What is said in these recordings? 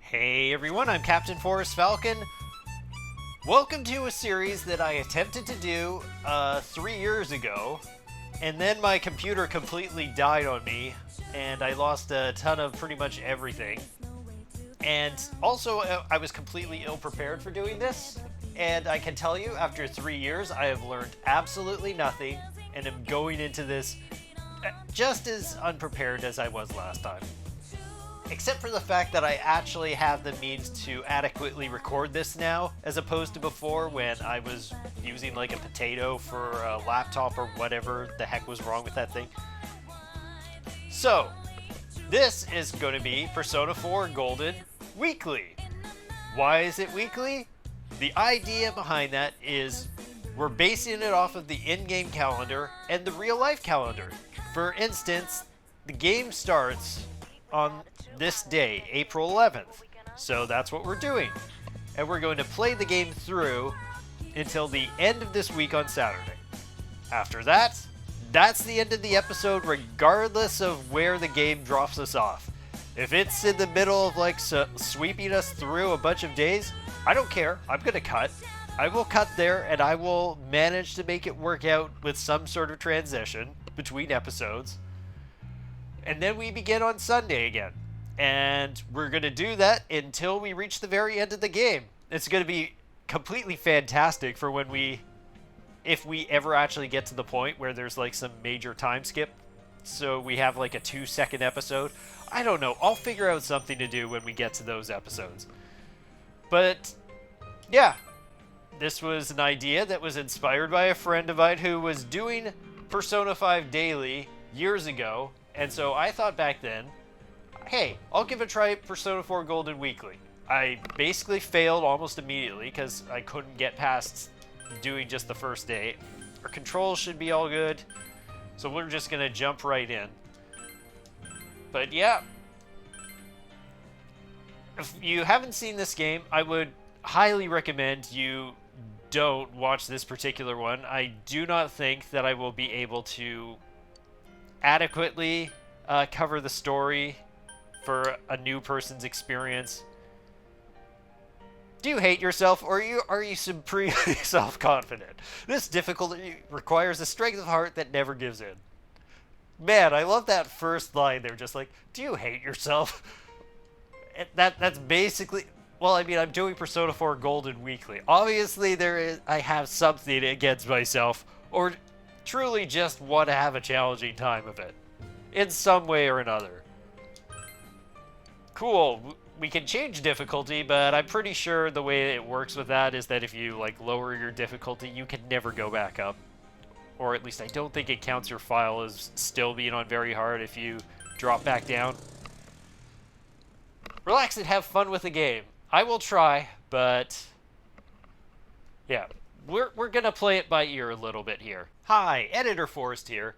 Hey everyone, I'm Captain Forrest Falcon. Welcome to a series that I attempted to do 3 years ago, and then my computer completely died on me, and I lost a ton of pretty much everything. And also, I was completely ill-prepared for doing this, and I can tell you, after 3 years, I have learned absolutely nothing, and am going into this just as unprepared as I was last time. Except for the fact that I actually have the means to adequately record this now, as opposed to before when I was using like a potato for a laptop or whatever the heck was wrong with that thing. So, this is going to be Persona 4 Golden Weekly. Why is it weekly? The idea behind that is we're basing it off of the in-game calendar and the real-life calendar. For instance, the game starts on this day, April 11th. So that's what we're doing. And we're going to play the game through until the end of this week on Saturday. After that, that's the end of the episode regardless of where the game drops us off. If it's in the middle of like sweeping us through a bunch of days, I don't care. I'm going to cut. I will cut there and I will manage to make it work out with some sort of transition between episodes. And then we begin on Sunday again. And we're going to do that until we reach the very end of the game. It's going to be completely fantastic for when if we ever actually get to the point where there's like some major time skip. So we have like a 2-second episode. I don't know. I'll figure out something to do when we get to those episodes. But yeah, this was an idea that was inspired by a friend of mine who was doing Persona 5 daily years ago. And so I thought back then, hey, I'll give a try at Persona 4 Golden Weekly. I basically failed almost immediately because I couldn't get past doing just the first day. Our controls should be all good, so we're just going to jump right in. But yeah, if you haven't seen this game, I would highly recommend you don't watch this particular one. I do not think that I will be able to adequately cover the story for a new person's experience. Do you hate yourself, or are you supremely self-confident? This difficulty requires a strength of heart that never gives in. Man, I love that first line. They're just like, do you hate yourself? That's basically... Well, I mean, I'm doing Persona 4 Golden Weekly. Obviously, I have something against myself, or truly just want to have a challenging time of it. In some way or another. Cool. We can change difficulty, but I'm pretty sure the way it works with that is that if you like lower your difficulty, you can never go back up. Or at least I don't think it counts your file as still being on very hard if you drop back down. Relax and have fun with the game. I will try, but yeah, we're gonna play it by ear a little bit here. Hi, Editor Forrest here.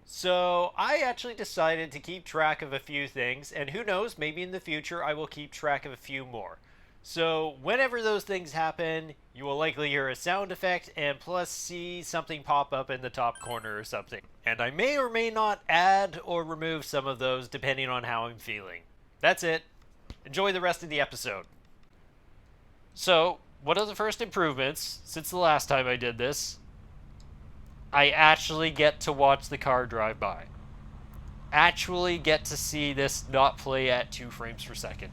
So I actually decided to keep track of a few things, and who knows, maybe in the future I will keep track of a few more. So whenever those things happen, you will likely hear a sound effect and plus see something pop up in the top corner or something. And I may or may not add or remove some of those depending on how I'm feeling. That's it. Enjoy the rest of the episode. So, one of the first improvements since the last time I did this, I actually get to watch the car drive by. Actually get to see this not play at 2 frames per second.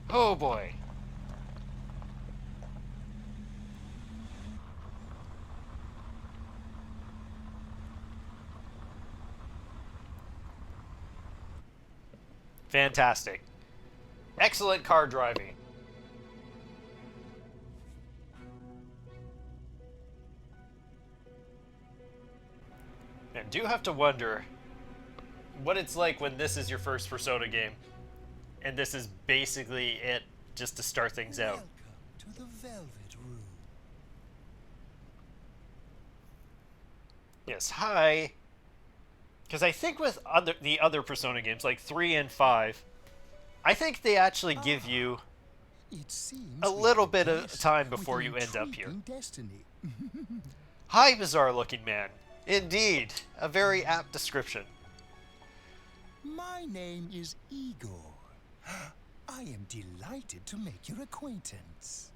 Oh boy. Fantastic. Excellent car driving. I do have to wonder what it's like when this is your first Persona game, and this is basically it, just to start things out. Welcome to the Velvet Room. Yes, hi. Because I think with the other Persona games, like 3 and 5, I think they actually give you It seems a we little are bit of blessed time with before you end up here. intriguing destiny. Hi, bizarre-looking man. Indeed, a very apt description. My name is Igor. am delighted to make your acquaintance.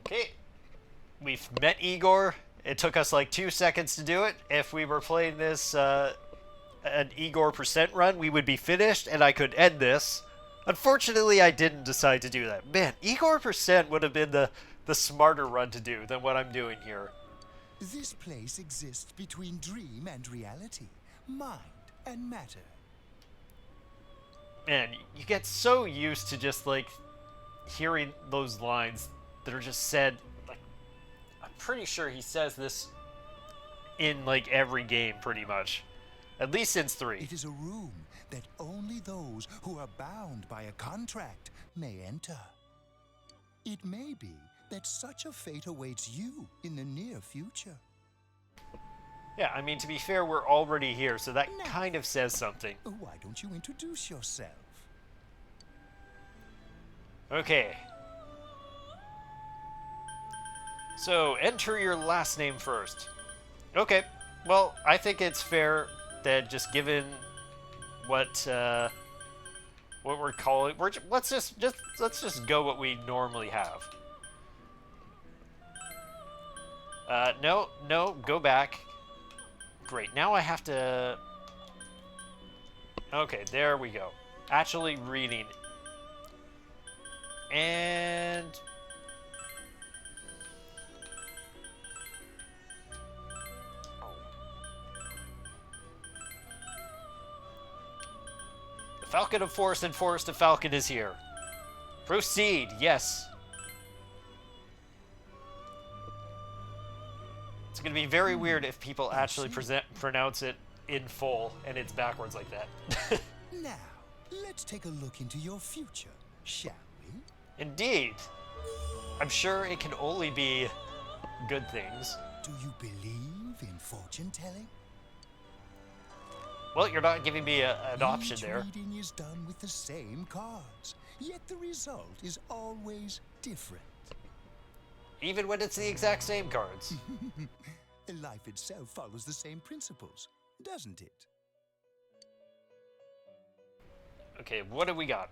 Okay, we've met Igor. It took us like 2 seconds to do it. If we were playing this an Igor percent run, we would be finished and I could end this. Unfortunately, I didn't decide to do that. Man, Igor percent would have been the smarter run to do than what I'm doing here. This place exists between dream and reality, mind and matter. Man, you get so used to just like hearing those lines that are just said. Like, I'm pretty sure he says this in like every game, pretty much, at least since 3. It is a room that only those who are bound by a contract may enter. It may be that such a fate awaits you in the near future. Yeah, I mean, to be fair, we're already here, so that kind of says something. Why don't you introduce yourself? Okay. So, enter your last name first. Okay. Well, I think it's fair that just given what we're calling, let's just go what we normally have. No, go back. Great. Now I have to. Okay, there we go. Actually reading. And the Falcon of Forest and Forest of Falcon is here. Proceed, yes. It's going to be very weird if people actually pronounce it in full and it's backwards like that. Now, let's take a look into your future, shall we? Indeed. I'm sure it can only be good things. Do you believe in fortune telling? Well, you're not giving me an option there. Each reading is done with the same cards, yet the result is always different. Even when it's the exact same cards. Life itself follows the same principles, doesn't it? Okay, what do we got?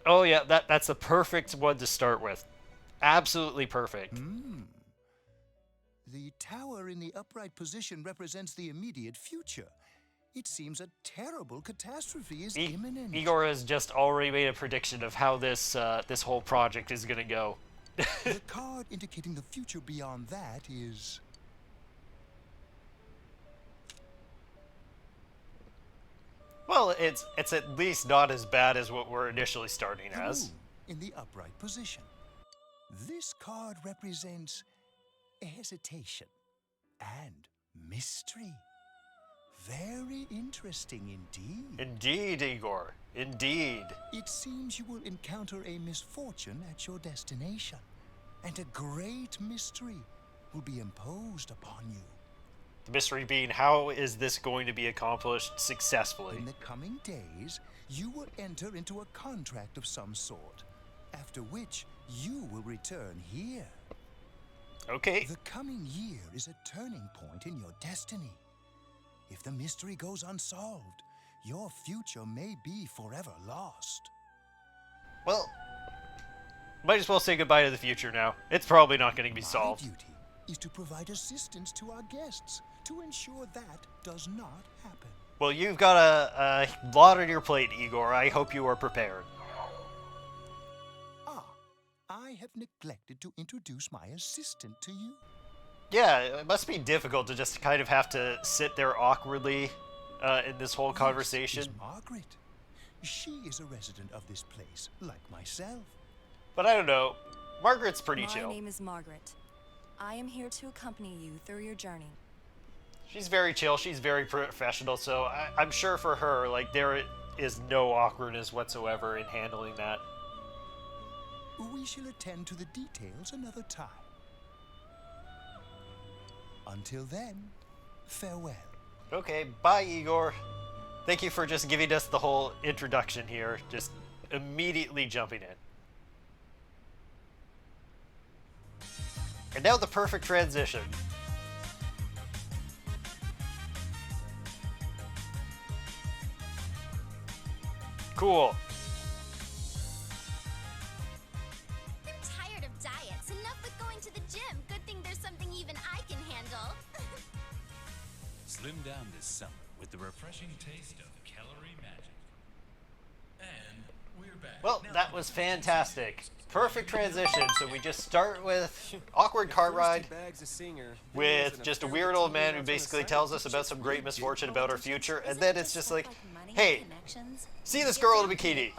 Oh yeah, that's the perfect one to start with. Absolutely perfect. The tower in the upright position represents the immediate future. It seems a terrible catastrophe is imminent. Igor has just already made a prediction of how this this whole project is gonna go. The card indicating the future beyond that is... Well, it's at least not as bad as what we're initially starting the as. moon in the upright position. This card represents hesitation and mystery. Very interesting indeed. Indeed, Igor. Indeed. It seems you will encounter a misfortune at your destination, and a great mystery will be imposed upon you. The mystery being, how is this going to be accomplished successfully? In the coming days, you will enter into a contract of some sort, after which you will return here. Okay. The coming year is a turning point in your destiny. If the mystery goes unsolved, your future may be forever lost. Well, might as well say goodbye to the future now. It's probably not going to be solved. My duty is to provide assistance to our guests to ensure that does not happen. Well, you've got a lot on your plate, Igor. I hope you are prepared. I have neglected to introduce my assistant to you. Yeah, it must be difficult to just kind of have to sit there awkwardly in this whole conversation. This is Margaret. She is a resident of this place, like myself. But I don't know. Margaret's pretty chill. My name is Margaret. I am here to accompany you through your journey. She's very chill. She's very professional. So I'm sure for her, like, there is no awkwardness whatsoever in handling that. We shall attend to the details another time. Until then, farewell. Okay, bye, Igor. Thank you for just giving us the whole introduction here. Just immediately jumping in. And now the perfect transition. Cool. even I can handle. Slim down this summer with the refreshing taste of calorie magic. And we're back. Well, Now that was fantastic. Perfect transition. So we just start with awkward car ride with just a weird old man who basically tells us about some great misfortune about our future, and then it's just like, hey, see this girl in a bikini,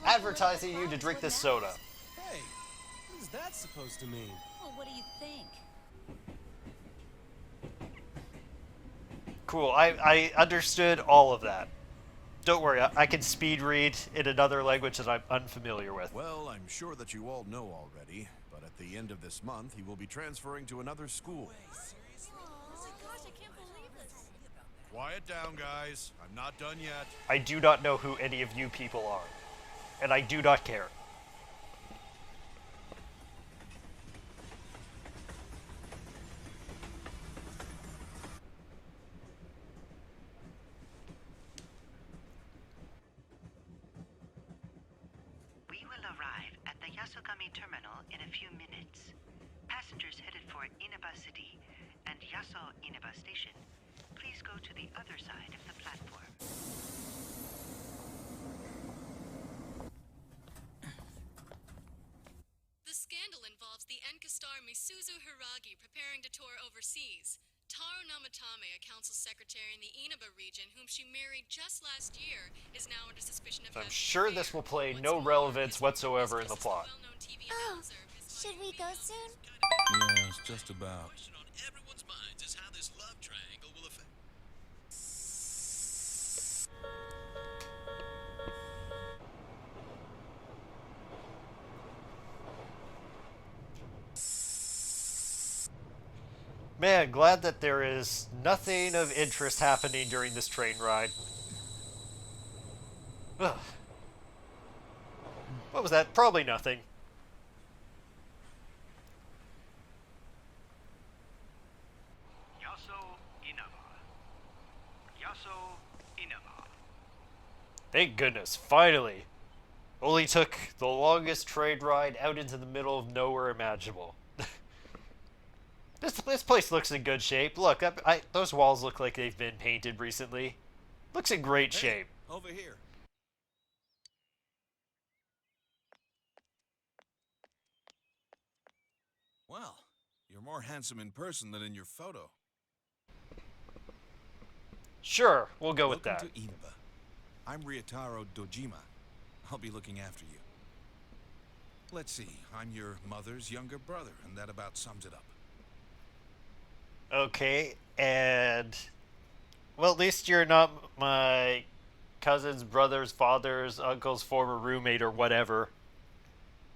advertising you to drink this soda. Hey, what is that supposed to mean? Well, what do you think? Cool, I understood all of that. Don't worry, I can speed read in another language that I'm unfamiliar with. Well, I'm sure that you all know already, but at the end of this month, he will be transferring to another school. Oh my gosh, I can't believe this. Quiet down, guys. I'm not done yet. I do not know who any of you people are, and I do not care. We will arrive at the Yasogami terminal in a few minutes. Passengers headed for Inaba City and Yaso Inaba Station, please go to the other side of the platform. The scandal involves the Enkastar Misuzu Hiragi preparing to tour overseas. Taro Namatame, a council secretary in the Inaba region, whom she married just last year, is now under suspicion of I'm having sure an this will affair. play no What's more, relevance his former whatsoever in the mistress is plot. well-known TV Oh, announcer, Miss should we Miley go Venus. soon? Yes, just about. question on everyone's minds is how this love triangle will affect. Man, glad that there is nothing of interest happening during this train ride. Ugh. What was that? Probably nothing. Yaso Inaba. Yaso Inaba. Thank goodness, finally. Only took the longest train ride out into the middle of nowhere imaginable. This place looks in good shape. Look, those walls look like they've been painted recently. Looks in great shape. Over here. Well, you're more handsome in person than in your photo. Sure, we'll go with that. Welcome to Inaba. I'm Ryotaro Dojima. I'll be looking after you. Let's see, I'm your mother's younger brother, and that about sums it up. Okay, and... Well, at least you're not my cousin's brother's father's uncle's former roommate or whatever.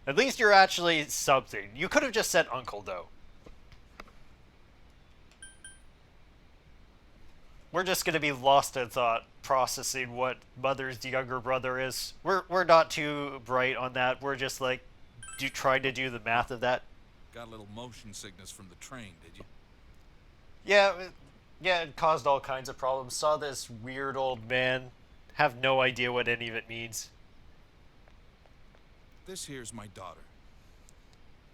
At least you're actually something. You could have just said uncle, though. We're just going to be lost in thought processing what mother's younger brother is. We're not too bright on that. We're just like trying to do the math of that. Got a little motion sickness from the train, did you? Yeah, it caused all kinds of problems. Saw this weird old man. Have no idea what any of it means. This here's my daughter.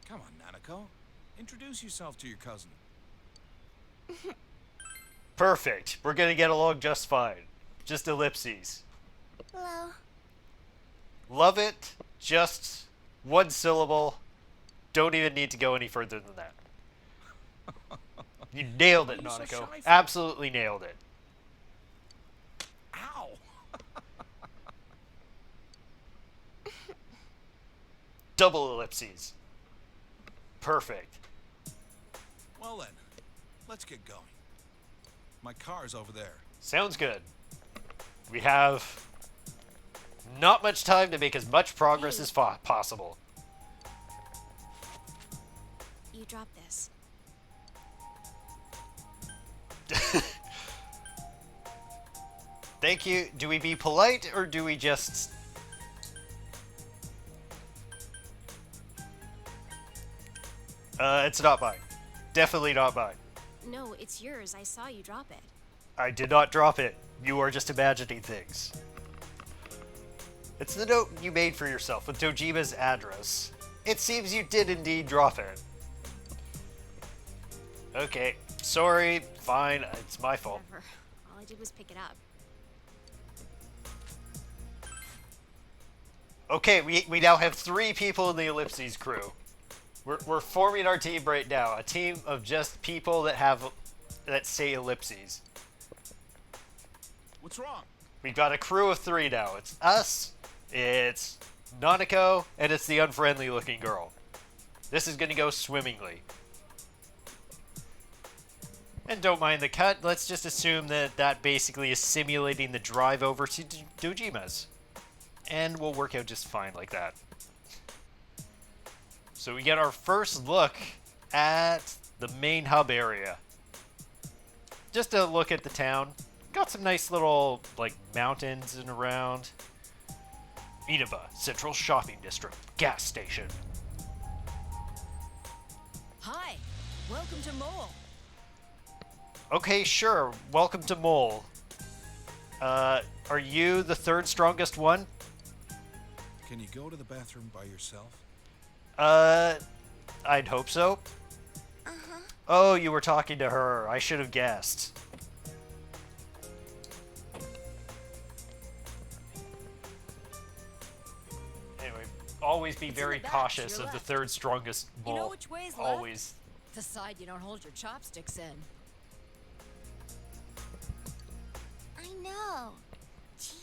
Come on, Nanako. Introduce yourself to your cousin. Perfect. We're gonna get along just fine. Just ellipses. Hello. Love it. Just one syllable. Don't even need to go any further than that. You nailed it, What are you so Nanako. shy for? Absolutely nailed it. Ow! Double ellipses. Perfect. Well then, let's get going. My car's over there. Sounds good. We have not much time to make as much progress as possible. You drop this. Thank you. Do we be polite or do we just... it's not mine. Definitely not mine. No, it's yours. I saw you drop it. I did not drop it. You are just imagining things. It's the note you made for yourself with Dojima's address. It seems you did indeed drop it. Okay, sorry, fine, it's my fault. Whatever. All I did was pick it up. Okay, we now have 3 people in the Ellipses crew. We're forming our team right now. A team of just people that say Ellipses. What's wrong? We've got a crew of 3 now. It's us, it's Nanako, and it's the unfriendly looking girl. This is gonna go swimmingly. And don't mind the cut, let's just assume that basically is simulating the drive over to Dojima's. And we'll work out just fine like that. So we get our first look at the main hub area. Just a look at the town. Got some nice little, like, mountains and around. Inaba, Central Shopping District, gas station. Hi, welcome to Mole. Okay, sure. Welcome to Mole. Are you the 3rd strongest one? Can you go to the bathroom by yourself? I'd hope so. Uh-huh. Oh, you were talking to her. I should have guessed. Anyway, always be very back, to cautious your of the left. 3rd strongest You know mole. which way is left? Always. The side you don't hold your chopsticks in. I know. Jeez.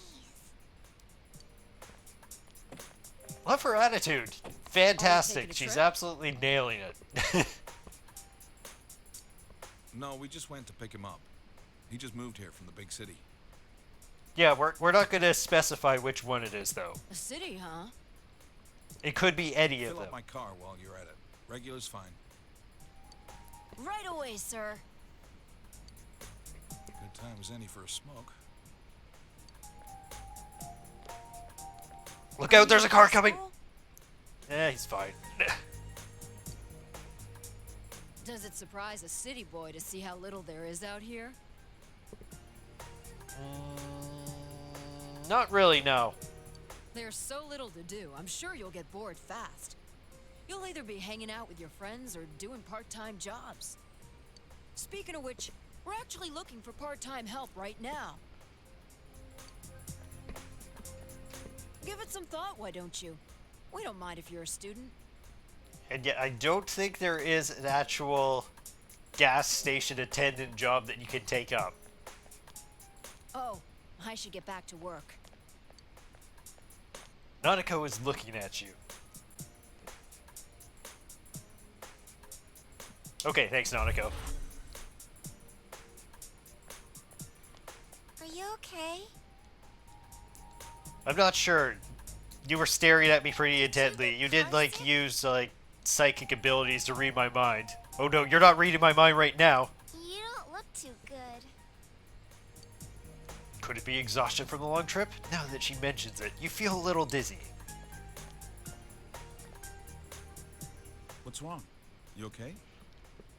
Love her attitude. taking Fantastic. a She's trip? absolutely nailing it. No, we just went to pick him up. He just moved here from the big city. Yeah, we're not going to specify which one it is, though. A city, huh? It could be any of Fill them. up my car while you're at it. Regular's fine. Right away, sir. Good time as any for a smoke. Look out, there's a car coming! Eh, he's fine. Does it surprise a city boy to see how little there is out here? Not really, no. There's so little to do, I'm sure you'll get bored fast. You'll either be hanging out with your friends or doing part-time jobs. Speaking of which, we're actually looking for part-time help right now. Give it some thought, why don't you? We don't mind if you're a student. And yet, I don't think there is an actual gas station attendant job that you can take up. Oh, I should get back to work. Nanako is looking at you. Okay, thanks, Nanako. Are you okay? I'm not sure. You were staring at me pretty intently. You did, like, use, like, psychic abilities to read my mind. Oh no, you're not reading my mind right now. You don't look too good. Could it be exhaustion from the long trip? Now that she mentions it, you feel a little dizzy. What's wrong? You okay?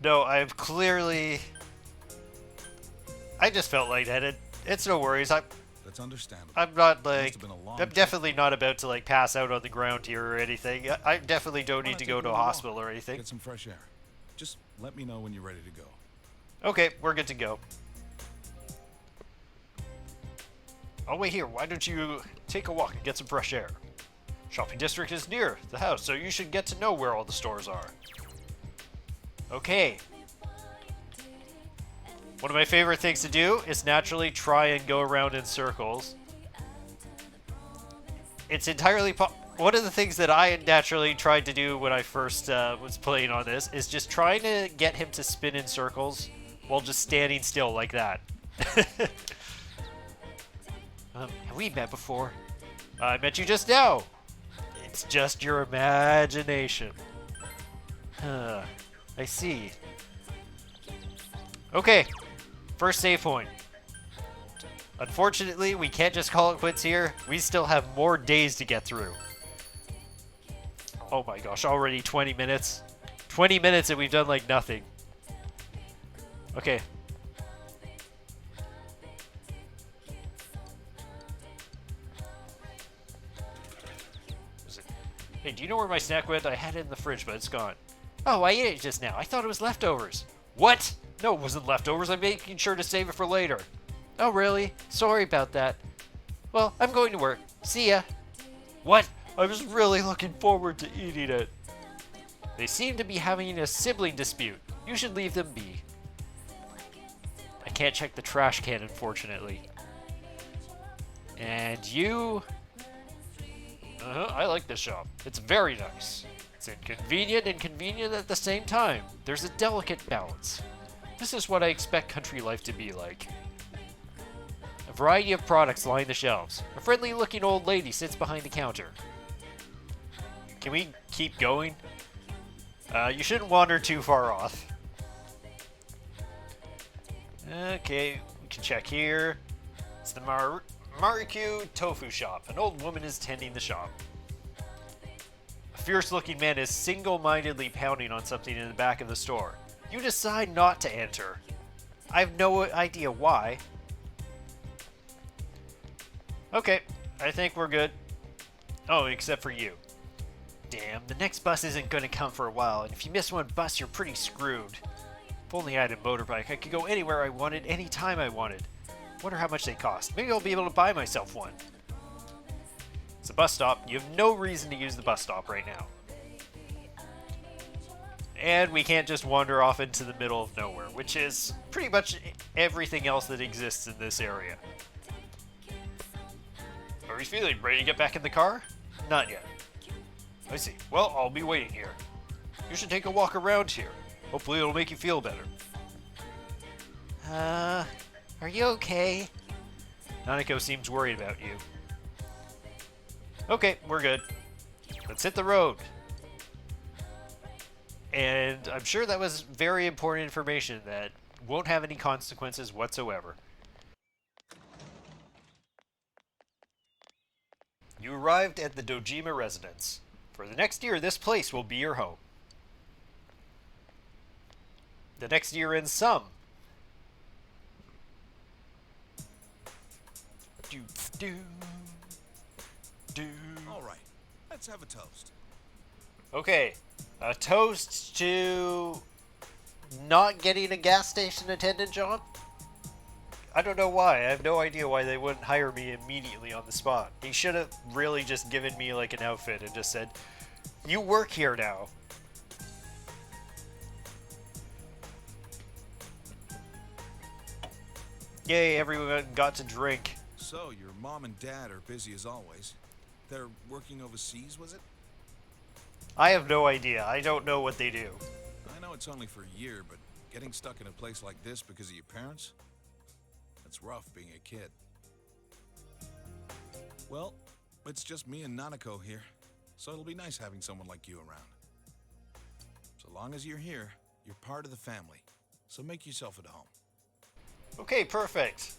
No, I've clearly... I just felt lightheaded. It's no worries. That's understandable. I'm not, Must like... have been a long I'm trip. definitely not about to, like, pass out on the ground here or anything. I definitely don't Why need not to take go a to a little walk? hospital or anything. Get some fresh air. Just let me know when you're ready to go. Okay, we're good to go. I'll wait here. Why don't you take a walk and get some fresh air? Shopping district is near the house, so you should get to know where all the stores are. Okay. One of my favorite things to do is naturally try and go around in circles. It's entirely one of the things that I naturally tried to do when I first was playing on this is just trying to get him to spin in circles while just standing still like that. Have we met before? I met you just now. It's just your imagination. Huh. I see. Okay. First save point. Unfortunately, we can't just call it quits here. We still have more days to get through. Oh my gosh, already 20 minutes. 20 minutes and we've done like nothing. Okay. Hey, do you know where my snack went? I had it in the fridge, but it's gone. Oh, I ate it just now. I thought it was leftovers. What? No, it wasn't leftovers. I'm making sure to save it for later. Oh, really? Sorry about that. Well, I'm going to work. See ya. What? I was really looking forward to eating it. They seem to be having a sibling dispute. You should leave them be. I can't check the trash can, unfortunately. And you... I like this shop. It's very nice. It's inconvenient and convenient at the same time. There's a delicate balance. This is what I expect country life to be like. A variety of products line the shelves. A friendly-looking old lady sits behind the counter. Can we keep going? You shouldn't wander too far off. Okay, we can check here. It's the Marikyu Tofu Shop. An old woman is tending the shop. A fierce-looking man is single-mindedly pounding on something in the back of the store. You decide not to enter. I have no idea why. Okay, I think we're good. Oh, except for you. Damn, the next bus isn't going to come for a while, and if you miss one bus, you're pretty screwed. If only I had a motorbike, I could go anywhere I wanted, anytime I wanted. Wonder how much they cost. Maybe I'll be able to buy myself one. It's a bus stop. You have no reason to use the bus stop right now. And we can't just wander off into the middle of nowhere, which is pretty much everything else that exists in this area. How are you feeling? Ready to get back in the car? Not yet. I see. Well, I'll be waiting here. You should take a walk around here. Hopefully it'll make you feel better. Are you okay? Nanako seems worried about you. Okay, we're good. Let's hit the road. And I'm sure that was very important information that won't have any consequences whatsoever. You arrived at the Dojima residence. For the next year, this place will be your home. The next year in some. All right, let's have a toast. Okay, a toast to not getting a gas station attendant job? I don't know why. I have no idea why they wouldn't hire me immediately on the spot. He should have really just given me like an outfit and just said, you work here now. Yay, everyone got to drink. So, your mom and dad are busy as always. They're working overseas, was it? I have no idea. I don't know what they do. I know it's only for a year, but getting stuck in a place like this because of your parents? It's rough being a kid. Well, it's just me and Nanako here, so it'll be nice having someone like you around. So long as you're here, you're part of the family, so make yourself at home. Okay, perfect.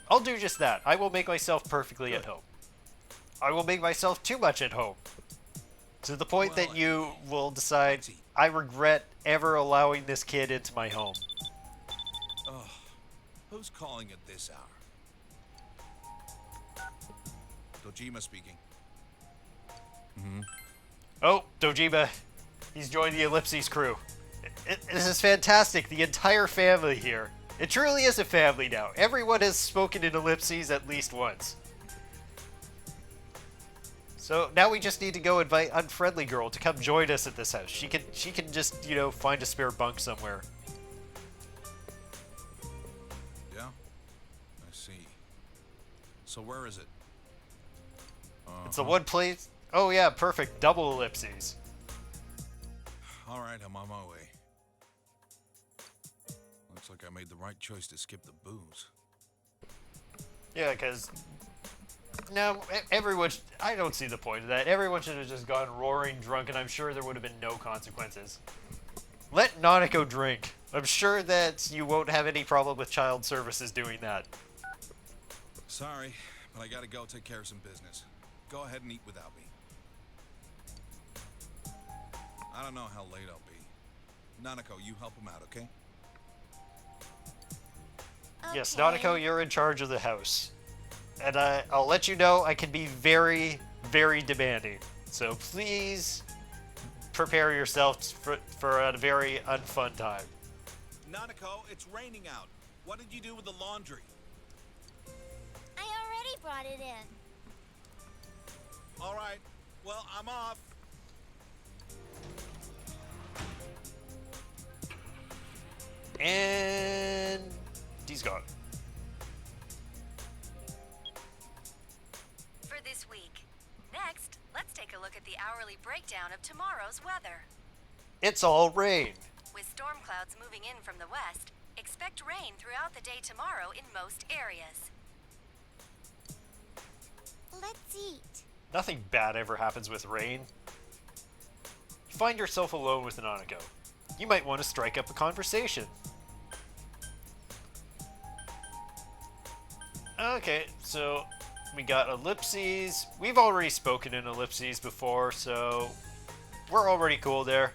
I'll do just that. I will make myself perfectly at home. I will make myself too much at home. To the point that you will decide, I regret ever allowing this kid into my home. Oh, who's calling at this hour? Dojima speaking. Oh, Dojima. He's joined the Ellipses crew. This is fantastic. The entire family here. It truly is a family now. Everyone has spoken in Ellipses at least once. So now we just need to go invite Unfriendly Girl to come join us at this house. She can just, you know, find a spare bunk somewhere. Yeah? I see. So where is it? It's the one place... Oh yeah, perfect. Double Ellipses. Alright, I'm on my way. Looks like I made the right choice to skip the booze. Yeah, because... No, everyone... I don't see the point of that. Everyone should have just gone roaring drunk, and I'm sure there would have been no consequences. Let Nanako drink. I'm sure that you won't have any problem with child services doing that. Sorry, but I gotta go take care of some business. Go ahead and eat without me. I don't know how late I'll be. Nanako, you help him out, okay? Yes, Nanako, you're in charge of the house. And I'll let you know I can be very, very demanding. So please prepare yourself for a very unfun time. Nanako, it's raining out. What did you do with the laundry? I already brought it in. All right. Well, I'm off. And he's gone. For this week. Next, let's take a look at the hourly breakdown of tomorrow's weather. It's all rain. With storm clouds moving in from the west, expect rain throughout the day tomorrow in most areas. Let's eat. Nothing bad ever happens with rain. You find yourself alone with Nanako. You might want to strike up a conversation. Okay, so we got ellipses. We've already spoken in ellipses before, so we're already cool there.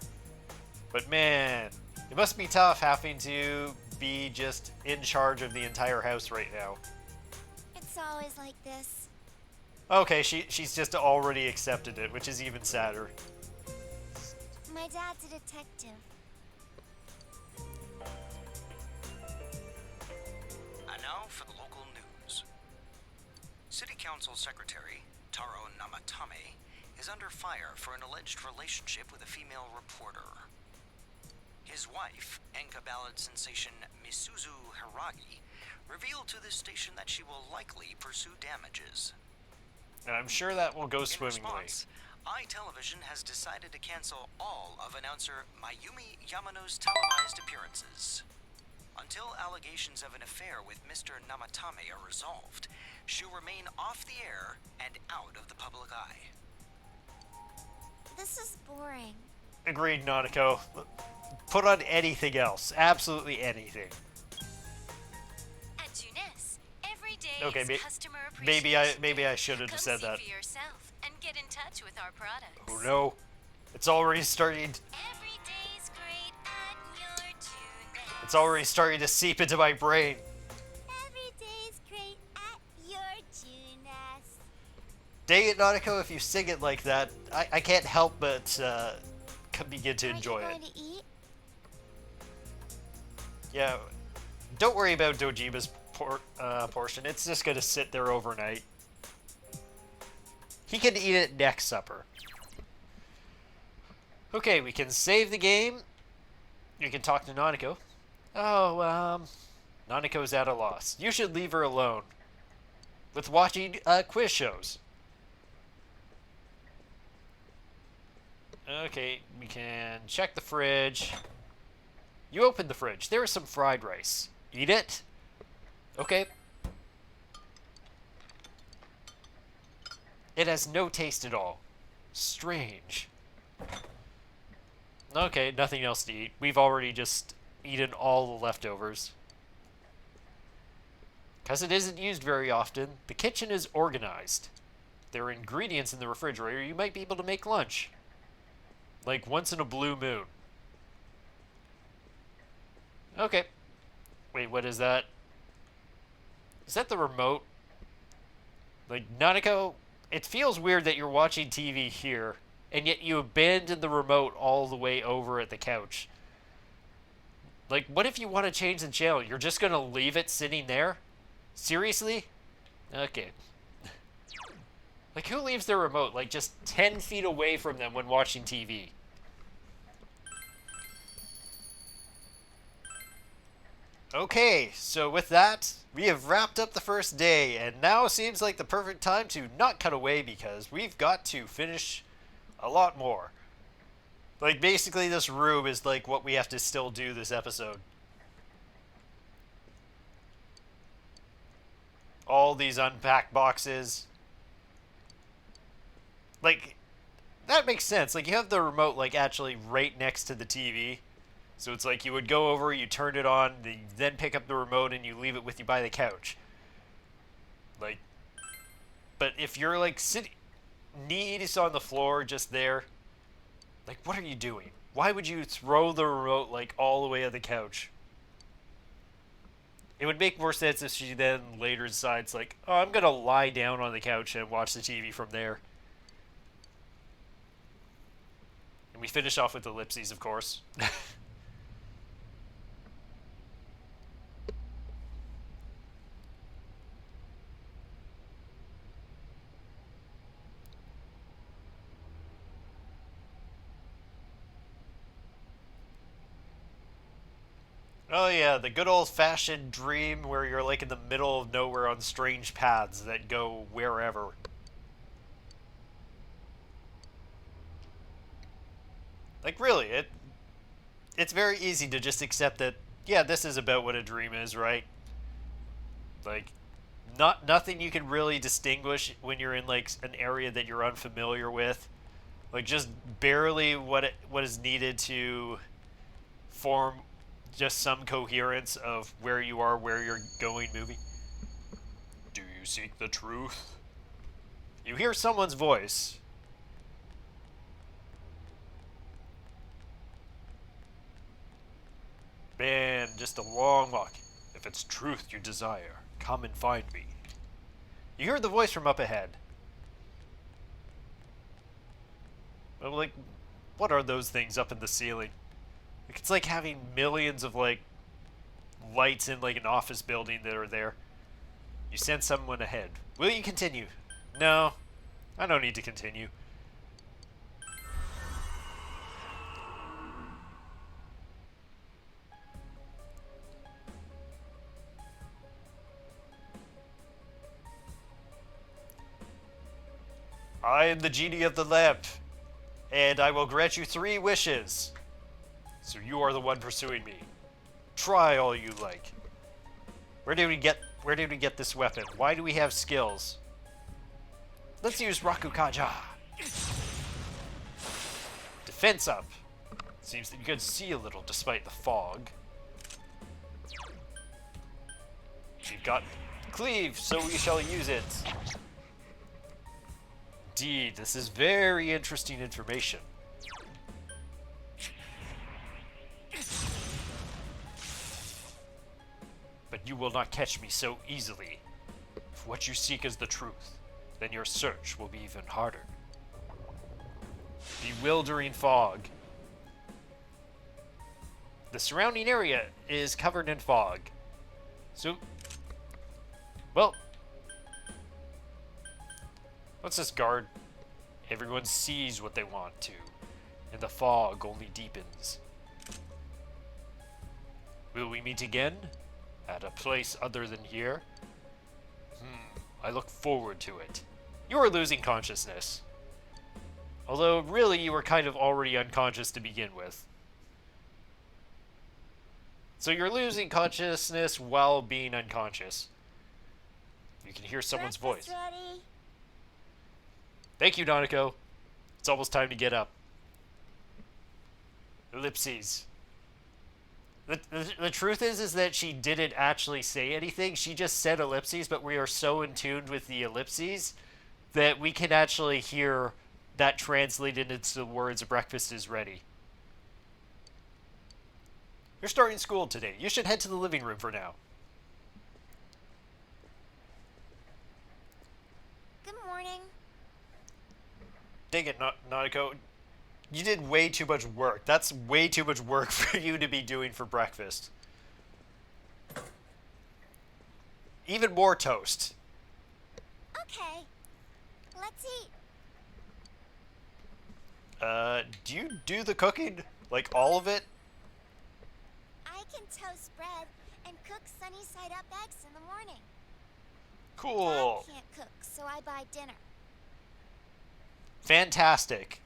But man, it must be tough having to be just in charge of the entire house right now. It's always like this. Okay, she's just already accepted it, which is even sadder. My dad's a detective. And now for the local news. City Council Secretary Taro Namatame is under fire for an alleged relationship with a female reporter. His wife, Enka ballad sensation Misuzu Hiragi, revealed to this station that she will likely pursue damages. And I'm sure that will go In swimmingly. response, iTelevision has decided to cancel all of announcer Mayumi Yamano's televised appearances. Until allegations of an affair with Mr. Namatame are resolved, she'll remain off the air and out of the public eye. This is boring. Agreed, Nanako. Put on anything else. Absolutely anything. At Junes, every day Okay, is customer maybe appreciation I should have Come said see that. for yourself and get in touch with our products. Oh no. It's already starting. Every day's great at your Junes. It's already starting to seep into my brain. Every day's great at your Junas. Dang it, Nanako, if you sing it like that, I can't help but begin to enjoy Are you it. going to eat? Yeah, don't worry about Dojima's portion. It's just going to sit there overnight. He can eat it next supper. Okay, we can save the game. You can talk to Nanako. Oh, Nanako's at a loss. You should leave her alone with watching quiz shows. Okay, we can check the fridge. You open the fridge. There is some fried rice. Eat it. Okay. It has no taste at all. Strange. Okay, nothing else to eat. We've already just eaten all the leftovers. Because it isn't used very often, the kitchen is organized. There are ingredients in the refrigerator. You might be able to make lunch. Like once in a blue moon. Okay. Wait, what is that? Is that the remote? Like, Nanako, it feels weird that you're watching TV here, and yet you abandoned the remote all the way over at the couch. Like, what if you want to change the channel? You're just going to leave it sitting there? Seriously? Okay. Like, who leaves their remote, like, just 10 feet away from them when watching TV? Okay, so with that, we have wrapped up the first day, and now seems like the perfect time to not cut away because we've got to finish a lot more. Like, basically this room is like what we have to still do this episode. All these unpacked boxes. Like, that makes sense. Like, you have the remote, like, actually right next to the TV. So it's like you would go over, you turn it on, then pick up the remote and you leave it with you by the couch. Like, but if you're like sitting, knees on the floor just there, like what are you doing? Why would you throw the remote like all the way on the couch? It would make more sense if she then later decides like, oh, I'm going to lie down on the couch and watch the TV from there. We finish off with ellipses, of course. Oh yeah, the good old-fashioned dream where you're like in the middle of nowhere on strange paths that go wherever. Like really, it's very easy to just accept that, yeah, this is about what a dream is, right? Like nothing you can really distinguish when you're in like an area that you're unfamiliar with. Like just barely what is needed to form just some coherence of where you are, where you're going movie. Do you seek the truth? You hear someone's voice. Man, just a long walk. If it's truth you desire, come and find me. You hear the voice from up ahead. Well, like, what are those things up in the ceiling? It's like having millions of, like, lights in, like, an office building that are there. You send someone ahead. Will you continue? No, I don't need to continue. I am the genie of the lamp, and I will grant you 3 wishes. So you are the one pursuing me. Try all you like. Where did we get this weapon? Why do we have skills? Let's use Rakukaja. Defense up. Seems that you can see a little despite the fog. You've got cleave, so we shall use it. Indeed, this is very interesting information. But you will not catch me so easily. If what you seek is the truth, then your search will be even harder. Bewildering fog. The surrounding area is covered in fog. So, well, let's just guard. Everyone sees what they want to, and the fog only deepens. Will we meet again? At a place other than here? I look forward to it. You are losing consciousness. Although, really, you were kind of already unconscious to begin with. So you're losing consciousness while being unconscious. You can hear someone's voice. Ready? Thank you, Nanako. It's almost time to get up. Ellipses. The truth is that she didn't actually say anything. She just said ellipses, but we are so in tune with the ellipses that we can actually hear that translated into the words breakfast is ready. You're starting school today. You should head to the living room for now. Good morning. Dang it, Nanako. You did way too much work. That's way too much work for you to be doing for breakfast. Even more toast. Okay. Let's eat. Do you do the cooking? Like all of it? I can toast bread and cook sunny side up eggs in the morning. Cool. Dad can't cook, so I buy dinner. Fantastic.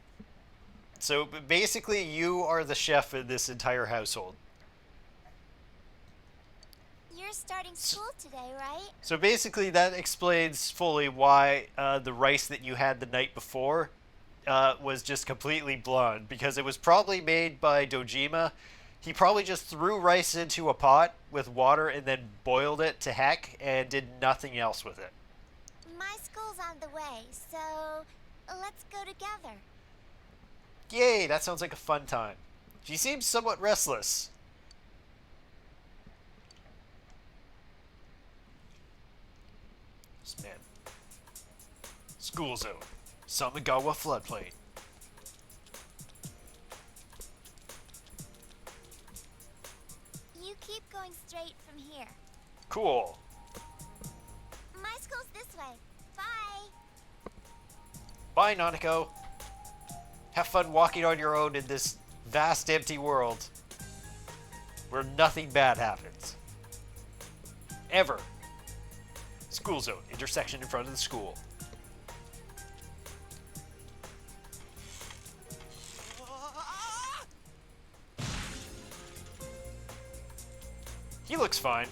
So basically, you are the chef in this entire household. You're starting school today, right? So basically, that explains fully why the rice that you had the night before was just completely blonde, because it was probably made by Dojima. He probably just threw rice into a pot with water and then boiled it to heck and did nothing else with it. My school's on the way, so let's go together. Yay, that sounds like a fun time. She seems somewhat restless. This man. School zone. Samagawa floodplain. straight from here. Cool. My school's this way. Bye. Bye, Nanako. Have fun walking on your own in this vast, empty world where nothing bad happens. Ever. School zone. Intersection in front of the school. He looks fine.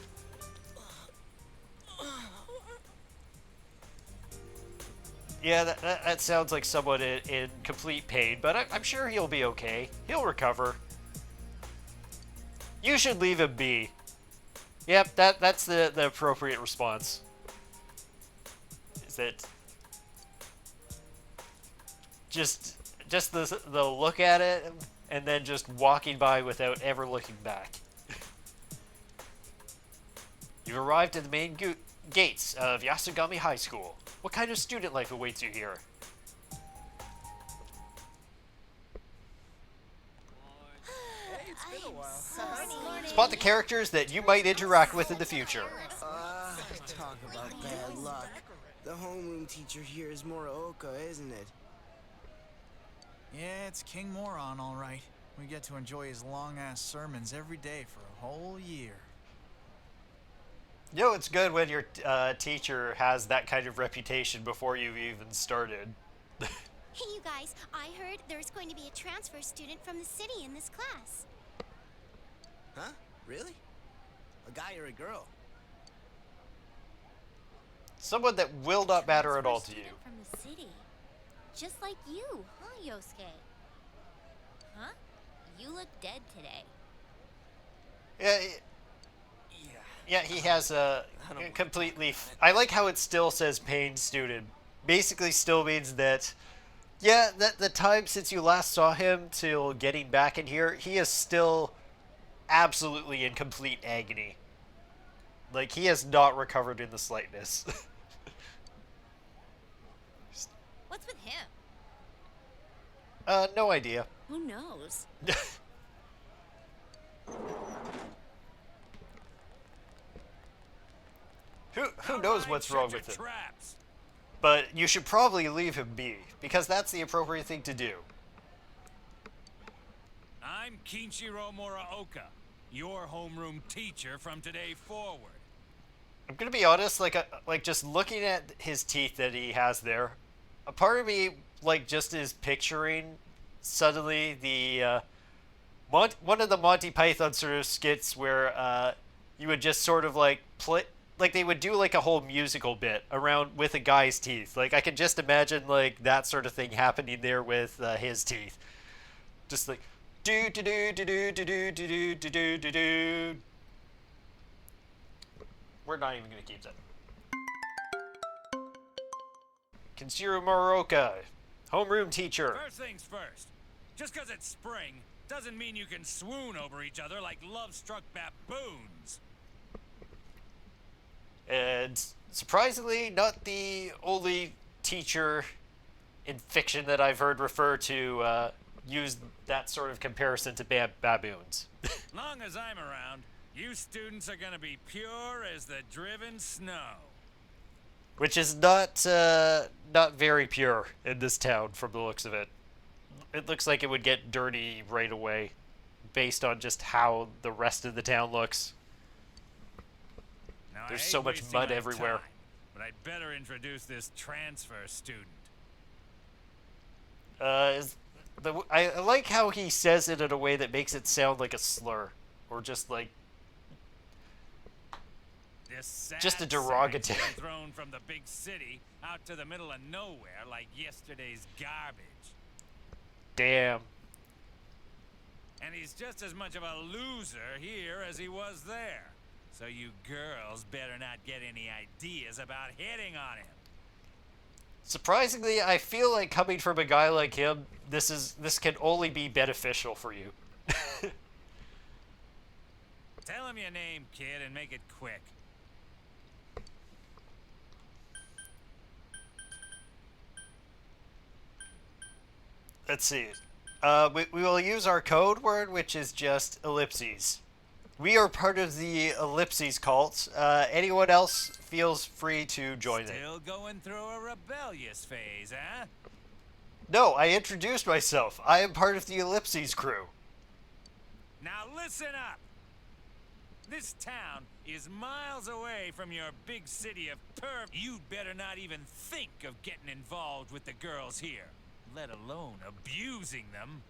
Yeah, that sounds like someone in complete pain, but I'm sure he'll be okay. He'll recover. You should leave him be. Yep, that's the appropriate response. Is that just the look at it and then just walking by without ever looking back. You've arrived at the main gates of Yasugami High School. What kind of student life awaits you here? Hey, it's been a while. Spot the characters that you might interact with in the future. Talk about bad luck. The homeroom teacher here is Morooka, isn't it? Yeah, it's King Moron, all right. We get to enjoy his long-ass sermons every day for a whole year. You know, it's good when your teacher has that kind of reputation before you've even started. Hey, you guys, I heard there's going to be a transfer student from the city in this class. Huh? Really? A guy or a girl? Someone that will not matter at all to you. From the city. Just like you, huh, Yosuke? Huh? You look dead today. Yeah, he has a completely... I like how it still says pain student. Basically still means that, yeah, that the time since you last saw him till getting back in here, he is still absolutely in complete agony. Like, he has not recovered in the slightest. What's with him? No idea. Who knows? Who knows what's wrong with him? But you should probably leave him be, because that's the appropriate thing to do. I'm Kinshiro Muraoka, your homeroom teacher from today forward. I'm gonna be honest, like just looking at his teeth that he has there, a part of me just is picturing suddenly the one of the Monty Python sort of skits where you would just sort of play. Like, they would do, a whole musical bit around with a guy's teeth. Like, I can just imagine, that sort of thing happening there with his teeth. Just do-do-do-do-do-do-do-do-do-do-do. We're not even going to keep that. Kinshiro Muraoka, homeroom teacher. First things first. Just because it's spring doesn't mean you can swoon over each other like love-struck baboons. And surprisingly, not the only teacher in fiction that I've heard refer to use that sort of comparison to baboons. Long as I'm around, you students are gonna be pure as the driven snow. Which is not very pure in this town from the looks of it. It looks like it would get dirty right away, based on just how the rest of the town looks. Now, There's so much mud everywhere. Time, but I'd better introduce this transfer student. I like how he says it in a way that makes it sound like a slur, or just just a derogatory. Thrown from the big city out to the middle of nowhere like yesterday's garbage. Damn. And he's just as much of a loser here as he was there. So you girls better not get any ideas about hitting on him. Surprisingly, I feel like coming from a guy like him, this can only be beneficial for you. Tell him your name, kid, and make it quick. Let's see. We will use our code word, which is just ellipses. We are part of the Ellipses cult. Anyone else feels free to join it. Still going through a rebellious phase, huh? No, I introduced myself. I am part of the Ellipses crew. Now listen up! This town is miles away from your big city of perv. You'd better not even think of getting involved with the girls here, let alone abusing them.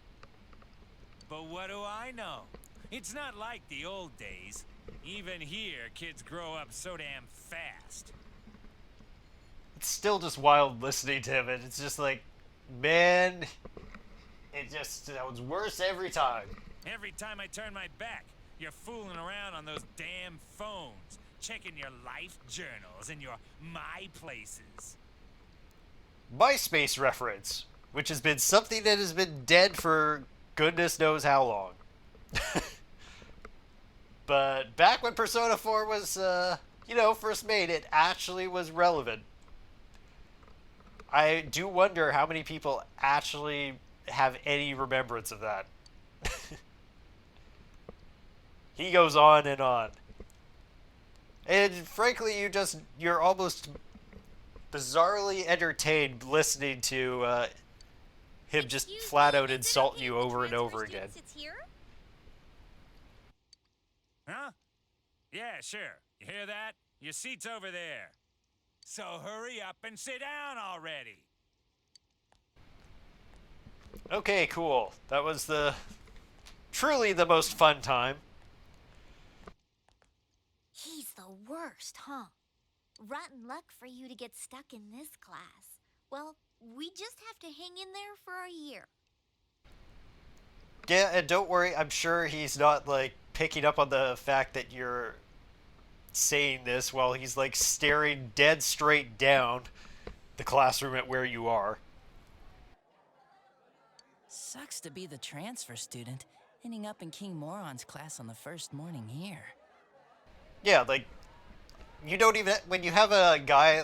But what do I know? It's not like the old days. Even here, kids grow up so damn fast. It's still just wild listening to him, and it's just like, man, it just sounds worse every time. Every time I turn my back, you're fooling around on those damn phones, checking your life journals and your My Places. MySpace reference, which has been something that has been dead for goodness knows how long. But back when Persona 4 was, first made, it actually was relevant. I do wonder how many people actually have any remembrance of that. He goes on and on. And frankly, you're almost bizarrely entertained listening to him just flat out insult you over and over again. Huh? Yeah, sure. You hear that? Your seat's over there. So hurry up and sit down already. Okay, cool. That was truly the most fun time. He's the worst, huh? Rotten luck for you to get stuck in this class. Well, we just have to hang in there for a year. Yeah, and don't worry, I'm sure he's not, picking up on the fact that you're saying this while he's, staring dead straight down the classroom at where you are. Sucks to be the transfer student, ending up in King Moron's class on the first morning here. Yeah, you don't even... When you have a guy,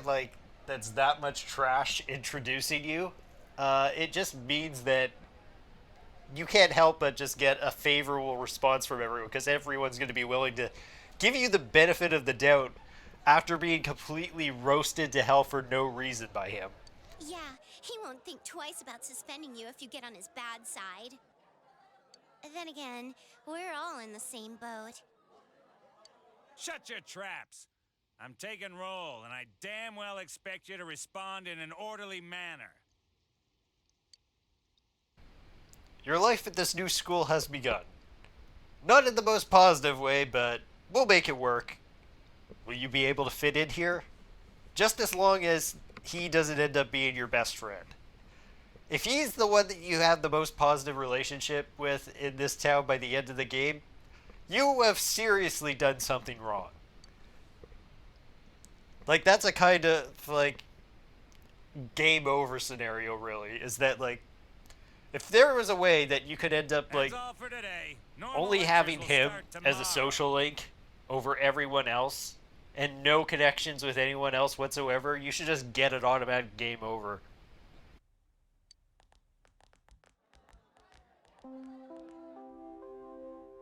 that's that much trash introducing you, it just means that you can't help but just get a favorable response from everyone, because everyone's going to be willing to give you the benefit of the doubt after being completely roasted to hell for no reason by him. Yeah, he won't think twice about suspending you if you get on his bad side. Then again, we're all in the same boat. Shut your traps. I'm taking roll, and I damn well expect you to respond in an orderly manner. Your life at this new school has begun. Not in the most positive way, but we'll make it work. Will you be able to fit in here? Just as long as he doesn't end up being your best friend. If he's the one that you have the most positive relationship with in this town by the end of the game, you have seriously done something wrong. That's a kind of, game over scenario, really. Is that, if there was a way that you could end up, only having him as a social link over everyone else and no connections with anyone else whatsoever, you should just get an automatic game over.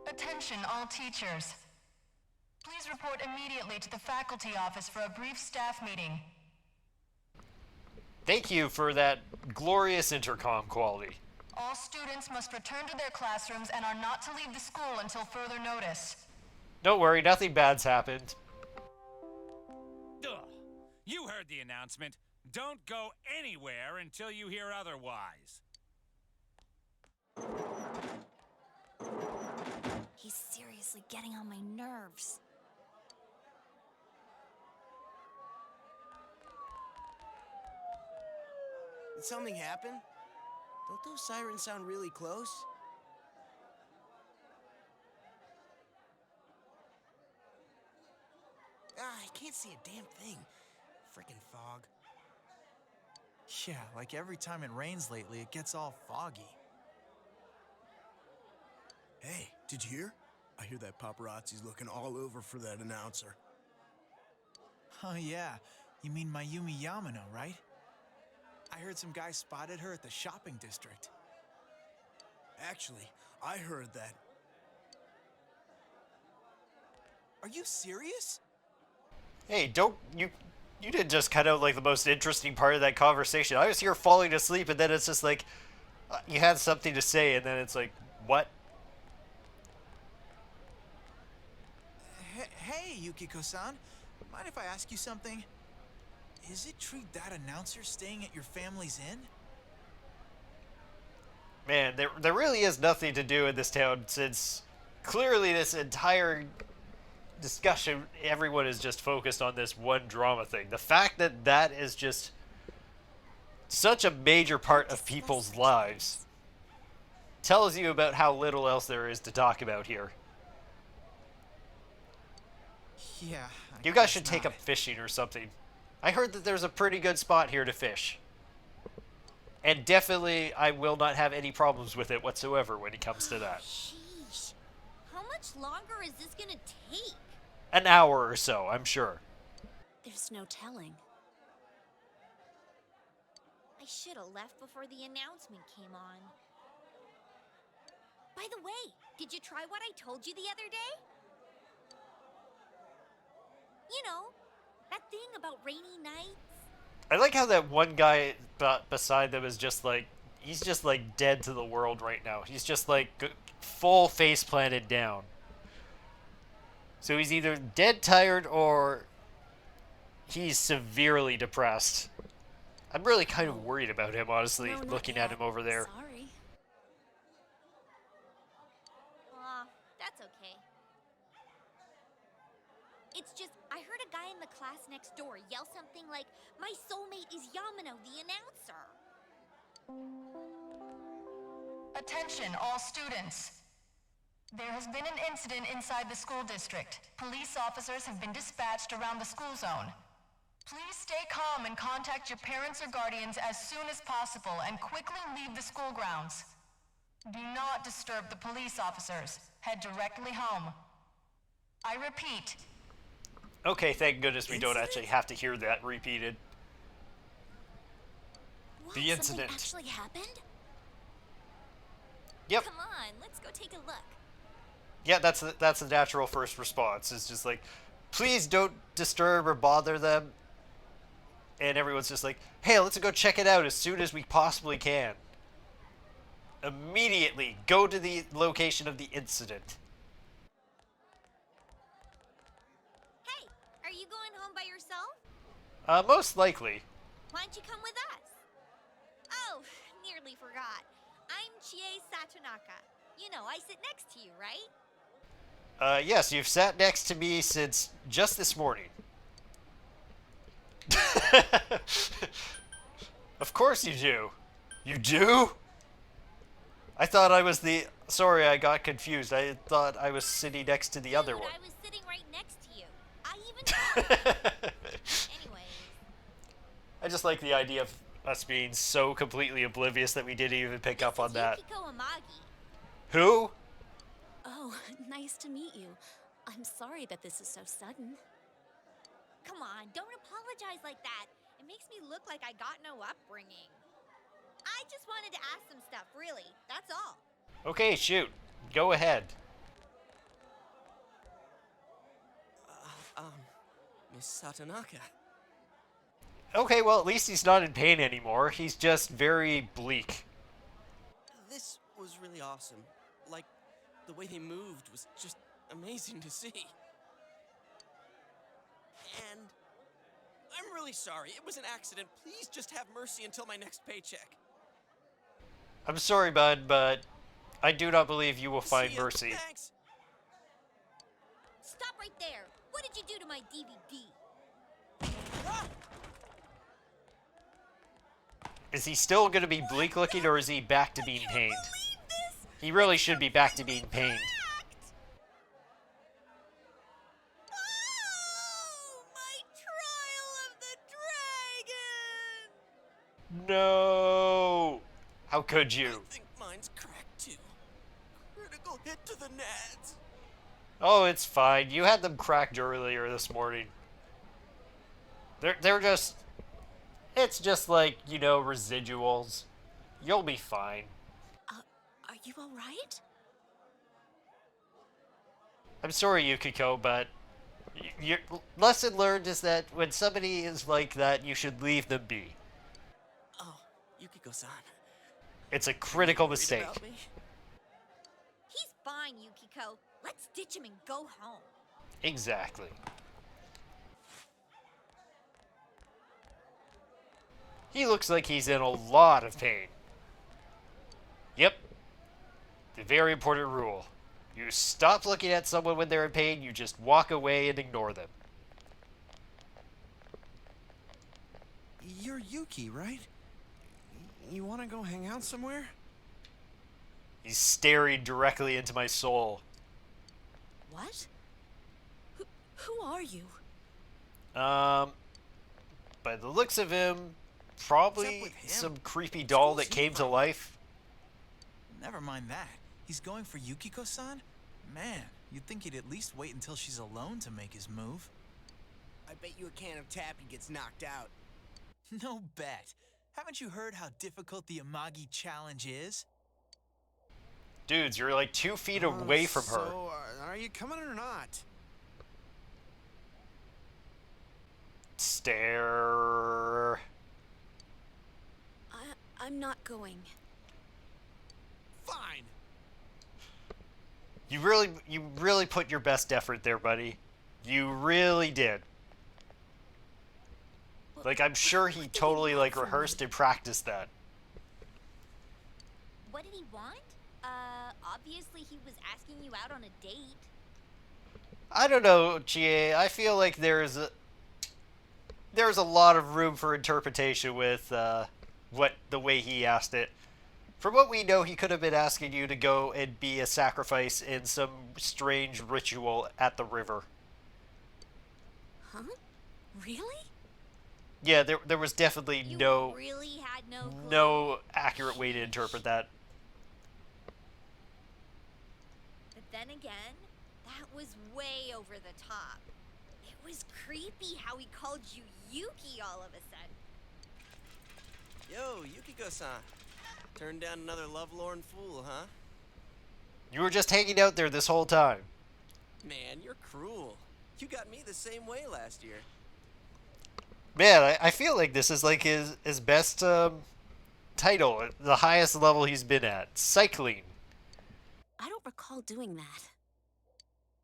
Attention all teachers. Please report immediately to the faculty office for a brief staff meeting. Thank you for that glorious intercom quality. All students must return to their classrooms and are not to leave the school until further notice. Don't worry, nothing bad's happened. Ugh. You heard the announcement. Don't go anywhere until you hear otherwise. He's seriously getting on my nerves. Did something happen? Don't those sirens sound really close? I can't see a damn thing. Frickin' fog. Yeah, like every time it rains lately, it gets all foggy. Hey, did you hear? I hear that paparazzi's looking all over for that announcer. Oh yeah, you mean Mayumi Yamano, right? I heard some guy spotted her at the shopping district. Actually, I heard that... Are you serious? Hey, don't you didn't just cut out like the most interesting part of that conversation. I was here falling asleep, and then it's just like you had something to say, and then it's like, what? Hey, Yukiko-san. Mind if I ask you something? Is it true that announcer's staying at your family's inn? Man, there really is nothing to do in this town, since clearly this entire discussion, everyone is just focused on this one drama thing. The fact that that is just such a major part of people's lives tells you about how little else there is to talk about here. Yeah. You guys should take up fishing or something. I heard that there's a pretty good spot here to fish. And definitely, I will not have any problems with it whatsoever when it comes to that. Sheesh. How much longer is this gonna take? An hour or so, I'm sure. There's no telling. I should have left before the announcement came on. By the way, did you try what I told you the other day? You know, that thing about rainy nights. I like how that one guy beside them is just like, he's just like dead to the world right now. He's just like full face planted down. So he's either dead tired or he's severely depressed. I'm really kind of worried about him, honestly, looking at him over there. Sorry. Aw, that's okay. It's just, I heard a guy in the class next door yell something like, "My soulmate is Yamano, the announcer." Attention, all students. There has been an incident inside the school district. Police officers have been dispatched around the school zone. Please stay calm and contact your parents or guardians as soon as possible and quickly leave the school grounds. Do not disturb the police officers. Head directly home. I repeat. Okay, thank goodness we don't actually have to hear that repeated. What, The incident. Something actually happened? Yep. Come on, let's go take a look. Yeah, that's the natural first response. It's just like, please don't disturb or bother them. And everyone's just like, hey, let's go check it out as soon as we possibly can. Immediately go to the location of the incident. Hey, are you going home by yourself? Most likely. Why don't you come with us? Oh, nearly forgot. I'm Chie Satonaka. You know, I sit next to you, right? Yes, you've sat next to me since just this morning. Of course you do. You do? I thought I was the... Sorry, I got confused. I thought I was sitting next to the other one. I was sitting right next to you. I even Anyways. I just like the idea of us being so completely oblivious that we didn't even pick up on that. Yukiko Amagi. Who? Oh, nice to meet you. I'm sorry that this is so sudden. Come on, don't apologize like that. It makes me look like I got no upbringing. I just wanted to ask some stuff, really. That's all. Okay, shoot. Go ahead. Miss Satonaka. Okay, well, at least he's not in pain anymore. He's just very bleak. This was really awesome. Like, the way they moved was just amazing to see. And I'm really sorry. It was an accident. Please just have mercy until my next paycheck. I'm sorry, bud, but I do not believe you will find mercy. Thanks. Stop right there. What did you do to my DVD? Is he still going to be bleak looking, or is he back to being pained? He really should be back to being pained. Oh, my trial of the dragon! No! How could you? I think mine's cracked too. Critical hit to the nads. Oh, it's fine. You had them cracked earlier this morning. They're just... It's just like, you know, residuals. You'll be fine. Are you all right? I'm sorry, Yukiko, but Your lesson learned is that when somebody is like that, you should leave them be. Oh, Yukiko-san. It's a Are you critical worried mistake. about me? He's fine, Yukiko. Let's ditch him and go home. Exactly. He looks like he's in a lot of pain. Yep. The very important rule. You stop looking at someone when they're in pain, you just walk away and ignore them. You're Yuki, right? You want to go hang out somewhere? He's staring directly into my soul. What? Who are you? By the looks of him, probably some creepy doll that came to life. Never mind that. He's going for Yukiko-san? Man, you'd think he'd at least wait until she's alone to make his move. I bet you a can of taffy gets knocked out. No bet. Haven't you heard how difficult the Amagi challenge is? Dudes, you're like 2 feet away from her. So, are you coming or not? Stare. I'm not going. Fine. You really put your best effort there, buddy. You really did. Like, I'm sure he totally, like, rehearsed and practiced that. What did he want? Obviously he was asking you out on a date. I don't know, GA. I feel like there's a lot of room for interpretation with the way he asked it. From what we know, he could have been asking you to go and be a sacrifice in some strange ritual at the river. Huh? Really? Yeah, there was definitely You really had no clue? no accurate way to interpret that. But then again, that was way over the top. It was creepy how he called you Yuki all of a sudden. Yo, Yukiko-san. Turned down another lovelorn fool, huh? You were just hanging out there this whole time. Man, you're cruel. You got me the same way last year. Man, I feel like this is like his best title, the highest level he's been at. Cycling. I don't recall doing that.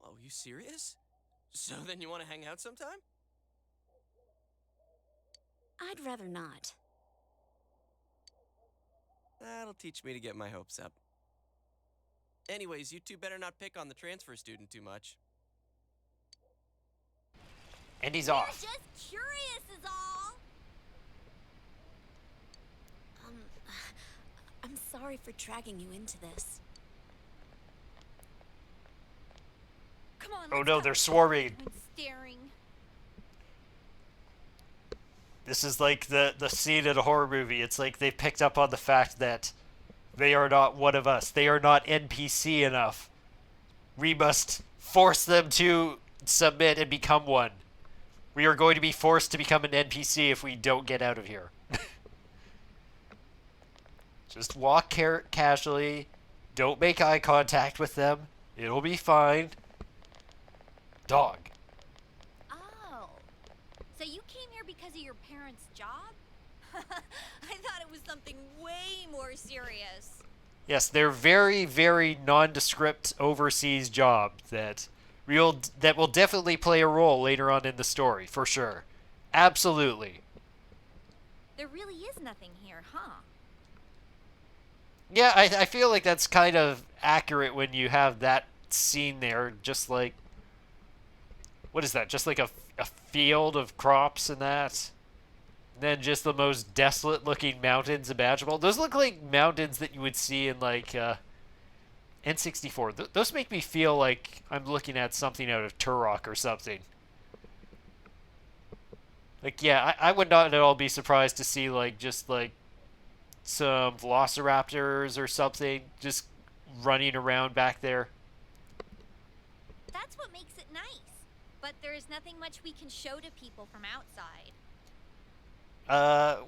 Oh, you serious? So then you want to hang out sometime? I'd rather not. That'll teach me to get my hopes up. Anyways, you two better not pick on the transfer student too much. And he's We're off. just curious is all. I'm sorry for dragging you into this. Come on, Oh let's no, go. they're swarming. I'm staring. This is like the scene in a horror movie. It's like they picked up on the fact that they are not one of us. They are not NPC enough. We must force them to submit and become one. We are going to be forced to become an NPC if we don't get out of here. Just walk casually. Don't make eye contact with them. It'll be fine. Dog. Oh. So you came here because of your parents' job? I thought it was something way more serious. Yes, they're very, very nondescript overseas job that will definitely play a role later on in the story, for sure. Absolutely. There really is nothing here, huh? Yeah, I feel like that's kind of accurate when you have that scene there, just like... What is that? Just like a field of crops and that? And then just the most desolate-looking mountains imaginable. Those look like mountains that you would see in, like, N64. Those make me feel like I'm looking at something out of Turok or something. Like, yeah, I would not at all be surprised to see, like, just, like, some velociraptors or something just running around back there. That's what makes it nice. But there is nothing much we can show to people from outside.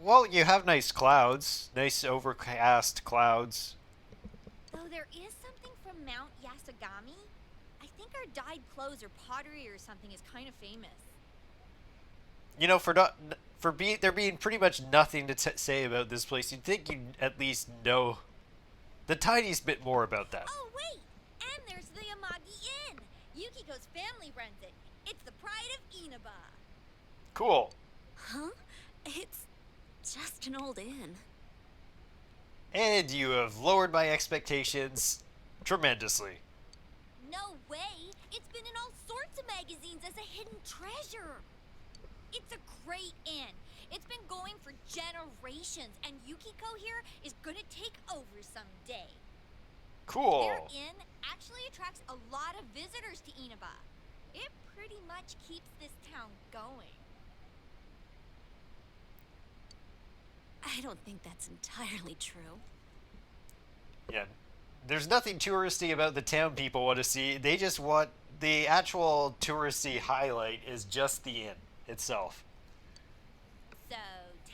Well, you have nice clouds. Nice overcast clouds. Though there is something from Mount Yasugami. I think our dyed clothes or pottery or something is kind of famous. You know, there being pretty much nothing to say about this place, you'd think you'd at least know the tiniest bit more about that. Oh, wait! And there's the Amagi Inn! Yukiko's family runs it. It's the pride of Inaba. Cool. Huh? It's just an old inn. And you have lowered my expectations tremendously. No way! It's been in all sorts of magazines as a hidden treasure. It's a great inn. It's been going for generations, and Yukiko here is gonna take over someday. Cool. Their inn actually attracts a lot of visitors to Inaba. It pretty much keeps this town going. I don't think that's entirely true. Yeah. There's nothing touristy about the town people want to see. They just want the actual touristy highlight is just the inn itself. So,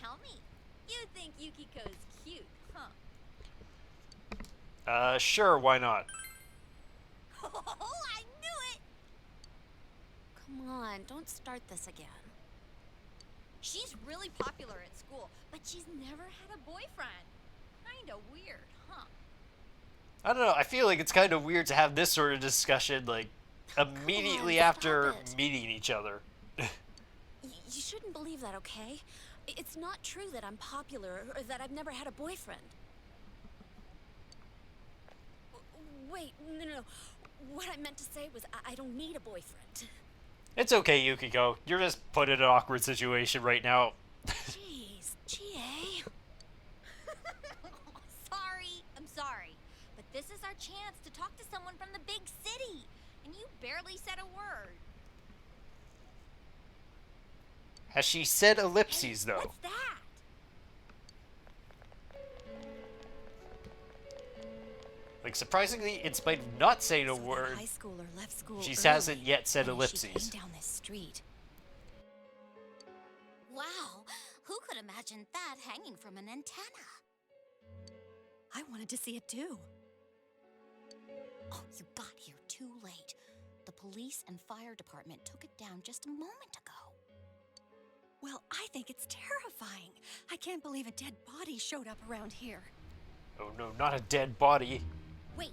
tell me, you think Yukiko's cute, huh? Sure, why not? Oh, I knew it! Come on, don't start this again. She's really popular at school, but she's never had a boyfriend. Kinda weird, huh? I don't know, I feel like it's kind of weird to have this sort of discussion, like, immediately after meeting each other. You shouldn't believe that, okay? It's not true that I'm popular or that I've never had a boyfriend. Wait, no. What I meant to say was I don't need a boyfriend. It's okay, Yukiko. You're just put in an awkward situation right now. Jeez, GA. I'm sorry. But this is our chance to talk to someone from the big city. And you barely said a word. Has she said ellipses, though? What's that? Like, surprisingly, in spite of not saying a word, High schooler left school she early, hasn't yet said and ellipses. She came down this street. Wow, who could imagine that hanging from an antenna? I wanted to see it too. Oh, you got here too late. The police and fire department took it down just a moment ago. Well, I think it's terrifying. I can't believe a dead body showed up around here. Oh no, not a dead body. Wait,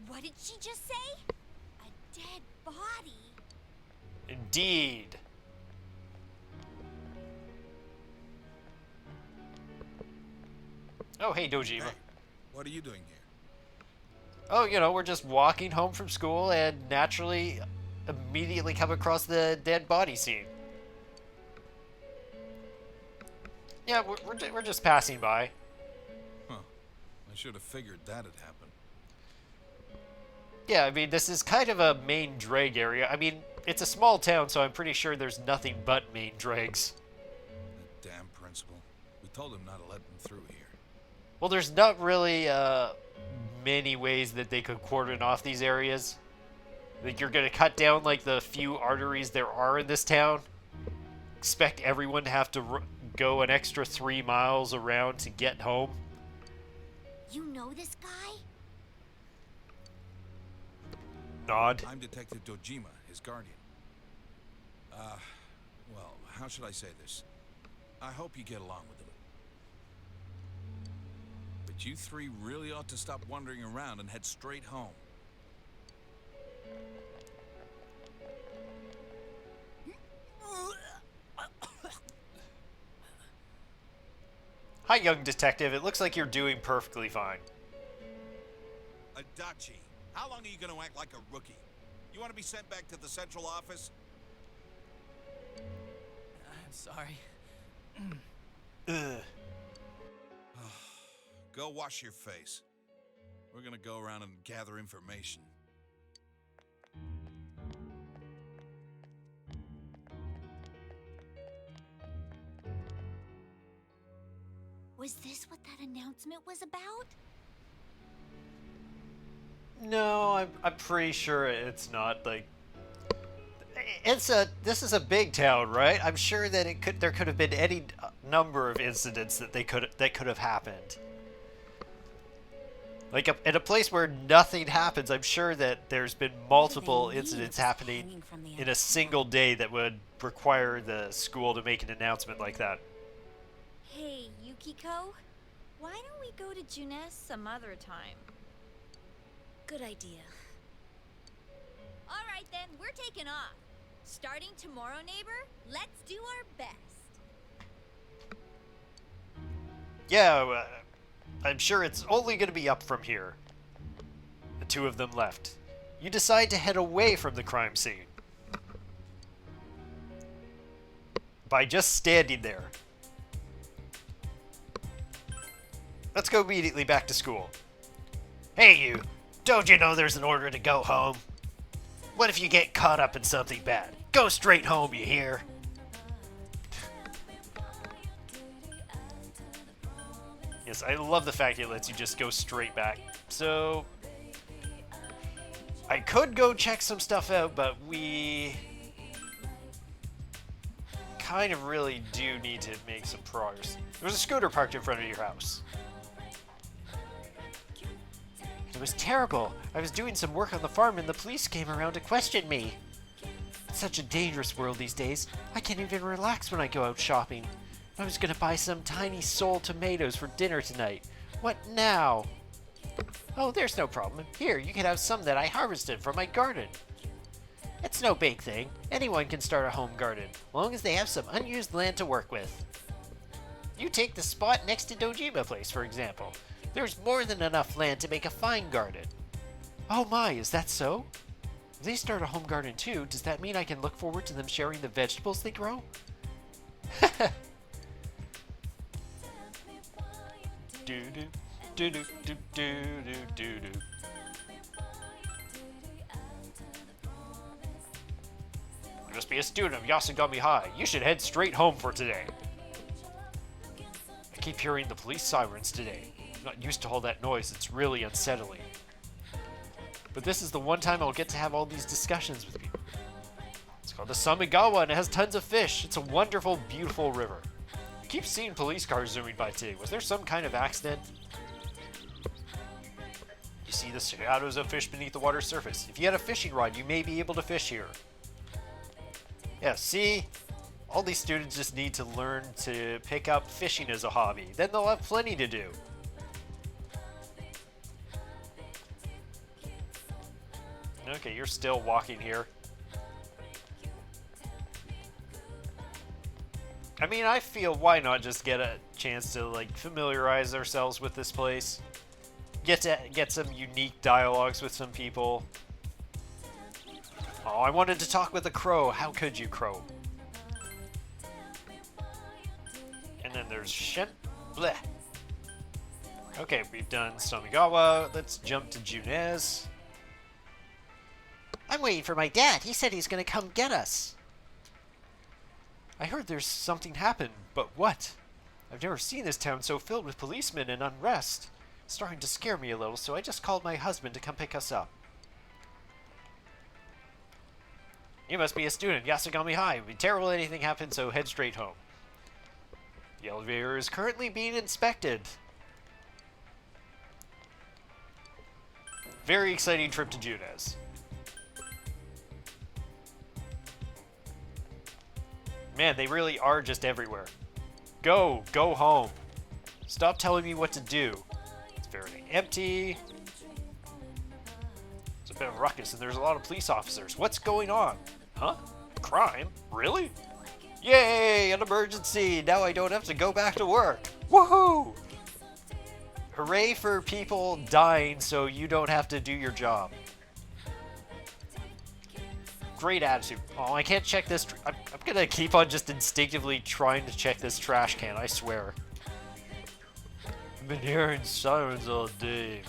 what did she just say? A dead body? Indeed. Oh, hey, Dojima. Hey, what are you doing here? Oh, you know, we're just walking home from school and naturally immediately come across the dead body scene. Yeah, we're just passing by. Huh. I should have figured that had happened. Yeah, I mean, this is kind of a main drag area. I mean, it's a small town, so I'm pretty sure there's nothing but main drags. That damn principal. We told him not to let them through here. Well, there's not really many ways that they could cordon off these areas. Like, you're gonna cut down, like, the few arteries there are in this town. Expect everyone to have to go an extra 3 miles around to get home. You know this guy? Nod. I'm Detective Dojima, his guardian. Well, how should I say this? I hope you get along with him. But you three really ought to stop wandering around and head straight home. Hi, young detective. It looks like you're doing perfectly fine. Adachi, how long are you going to act like a rookie? You want to be sent back to the central office? I'm sorry. Ugh. Go wash your face. We're going to go around and gather information. Was this what that announcement was about? No, I'm pretty sure it's not. Like, this is a big town, right? I'm sure that there could have been any number of incidents that could have happened. Like, at a place where nothing happens, I'm sure that there's been multiple incidents happening in a single day that would require the school to make an announcement like that. Hey, Yukiko, why don't we go to Junes some other time? Good idea. All right then, we're taking off. Starting tomorrow, neighbor, let's do our best. Yeah, I'm sure it's only going to be up from here. The two of them left. You decide to head away from the crime scene. By just standing there. Let's go immediately back to school. Hey you, don't you know there's an order to go home? What if you get caught up in something bad? Go straight home, you hear? Yes, I love the fact it lets you just go straight back. So, I could go check some stuff out, but we kind of really do need to make some progress. There's a scooter parked in front of your house. It was terrible. I was doing some work on the farm and the police came around to question me. It's such a dangerous world these days. I can't even relax when I go out shopping. I was gonna buy some tiny soul tomatoes for dinner tonight. What now? Oh, there's no problem. Here, you can have some that I harvested from my garden. It's no big thing. Anyone can start a home garden, as long as they have some unused land to work with. You take the spot next to Dojima Place, for example. There's more than enough land to make a fine garden. Oh my, is that so? If they start a home garden too, does that mean I can look forward to them sharing the vegetables they grow? Do-do, do-do, do-do, do-do. You must be a student of Yasugami High. You should head straight home for today. I keep hearing the police sirens today. I'm not used to all that noise. It's really unsettling. But this is the one time I'll get to have all these discussions with people. It's called the Samigawa and it has tons of fish. It's a wonderful, beautiful river. I keep seeing police cars zooming by today. Was there some kind of accident? You see the shadows of fish beneath the water's surface. If you had a fishing rod, you may be able to fish here. Yeah, see? All these students just need to learn to pick up fishing as a hobby. Then they'll have plenty to do. Okay, you're still walking here. I mean, I feel why not just get a chance to like familiarize ourselves with this place. Get some unique dialogues with some people. Oh, I wanted to talk with a crow. How could you, crow? And then there's Shen. Bleh. Okay, we've done Samigawa. Let's jump to Junes. I'm waiting for my dad. He said he's gonna come get us. I heard there's something happened, but what? I've never seen this town so filled with policemen and unrest. It's starting to scare me a little, so I just called my husband to come pick us up. You must be a student, Yasugami High. It would be terrible if anything happened, so head straight home. The elevator is currently being inspected. Very exciting trip to Junes. Man, they really are just everywhere. Go home. Stop telling me what to do. It's very empty. It's a bit of a ruckus, and there's a lot of police officers. What's going on? Huh? Crime? Really? Yay, an emergency! Now I don't have to go back to work. Woohoo! Hooray for people dying so you don't have to do your job. Great attitude. Oh, I can't check this. I'm gonna keep on just instinctively trying to check this trash can, I swear. I've been hearing sirens all day.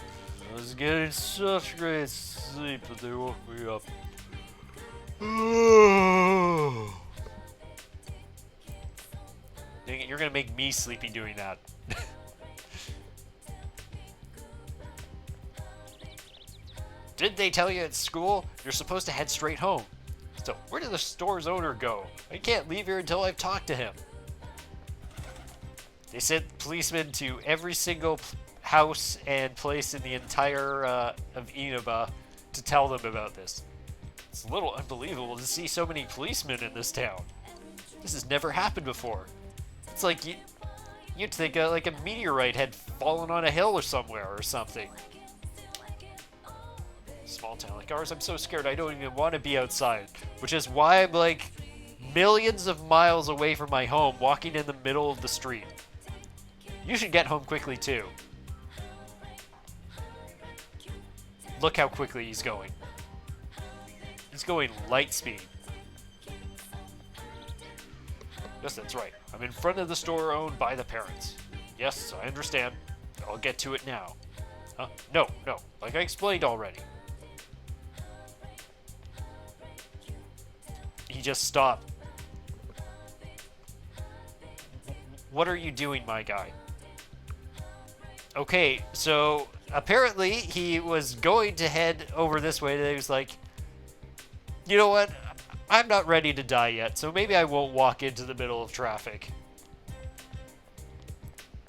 I was getting such great sleep, but they woke me up. Dang it, you're gonna make me sleepy doing that. Did they tell you at school you're supposed to head straight home? So, where did the store's owner go? I can't leave here until I've talked to him. They sent policemen to every single house and place in the entire of Inaba to tell them about this. It's a little unbelievable to see so many policemen in this town. This has never happened before. It's like you'd think like a meteorite had fallen on a hill or somewhere or something. Small town like ours, I'm so scared I don't even want to be outside, which is why I'm like millions of miles away from my home, walking in the middle of the street. You should get home quickly too. Look how quickly he's going. He's going light speed. Yes, that's right. I'm in front of the store owned by the parents. Yes, I understand. I'll get to it now. Huh? No. Like I explained already. He just stopped. What are you doing, my guy? Okay, so apparently he was going to head over this way. He was like, you know what? I'm not ready to die yet, so maybe I won't walk into the middle of traffic.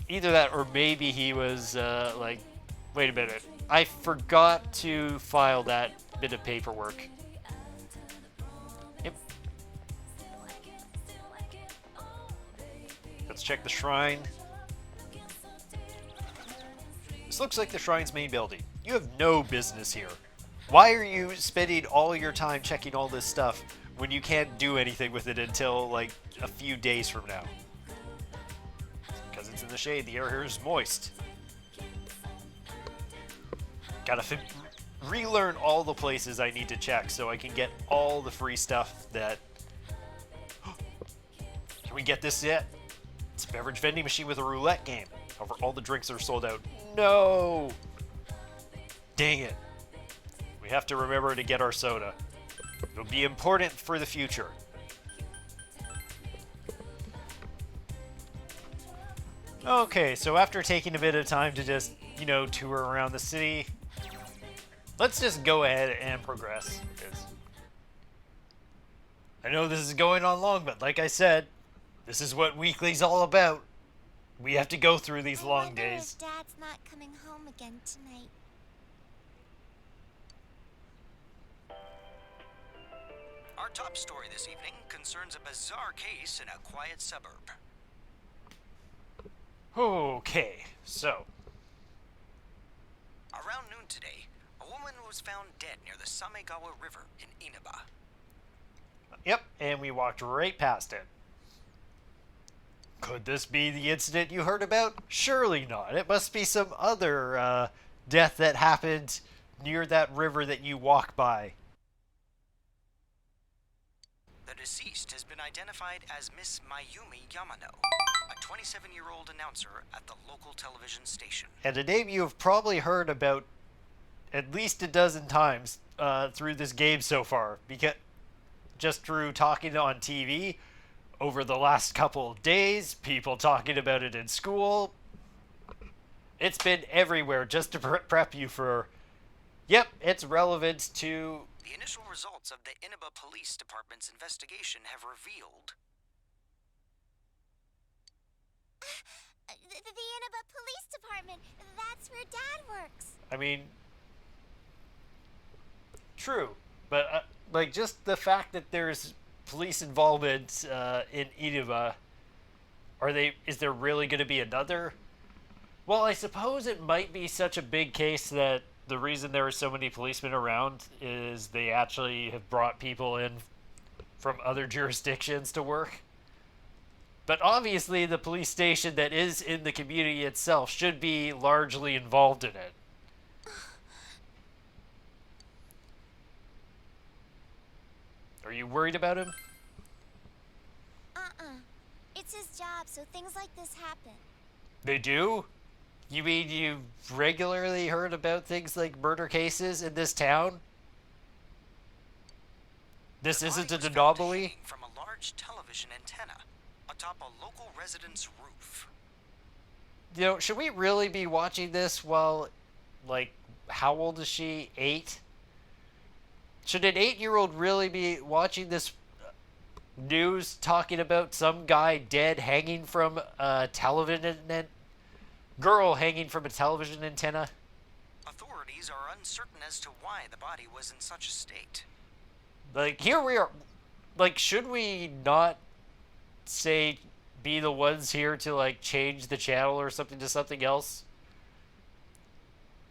Either that, or maybe he was like, wait a minute, I forgot to file that bit of paperwork. Yep. Let's check the shrine. This looks like the shrine's main building. You have no business here. Why are you spending all your time checking all this stuff when you can't do anything with it until like a few days from now? Because it's in the shade, the air here is moist. Gotta relearn all the places I need to check so I can get all the free stuff that... Can we get this yet? It's a beverage vending machine with a roulette game. However, all the drinks are sold out. No! Dang it. We have to remember to get our soda. It'll be important for the future. Okay, so after taking a bit of time to just, tour around the city, let's just go ahead and progress. Because I know this is going on long, but like I said, this is what Weekly's all about. We have to go through these long days. I wonder if Dad's not coming home again tonight. Our top story this evening concerns a bizarre case in a quiet suburb. Okay, so. Around noon today, a woman was found dead near the Samegawa River in Inaba. Yep, and we walked right past it. Could this be the incident you heard about? Surely not. It must be some other death that happened near that river that you walk by. The deceased has been identified as Miss Mayumi Yamano, a 27-year-old announcer at the local television station. And a name you have probably heard about at least a dozen times through this game so far, because just through talking on TV over the last couple of days, people talking about it in school. It's been everywhere just to prep you for, yep, it's relevant to... The initial results of the Inaba Police Department's investigation have revealed... The Inaba Police Department, that's where Dad works. I mean, true, but like just the fact that there's police involvement in Inaba, is there really going to be another? Well, I suppose it might be such a big case that the reason there are so many policemen around is they actually have brought people in from other jurisdictions to work. But obviously the police station that is in the community itself should be largely involved in it. Are you worried about him? It's his job, so things like this happen. They do? You mean you've regularly heard about things like murder cases in this town? This isn't an anomaly? From a large television antenna atop a local resident's roof. Should we really be watching this while, like, how old is she? 8? Should an 8-year-old really be watching this news talking about some guy dead hanging from a television girl hanging from a television antenna. Authorities are uncertain as to why the body was in such a state. Like, here we are. Like, should we not say be the ones here to, like, change the channel or something to something else?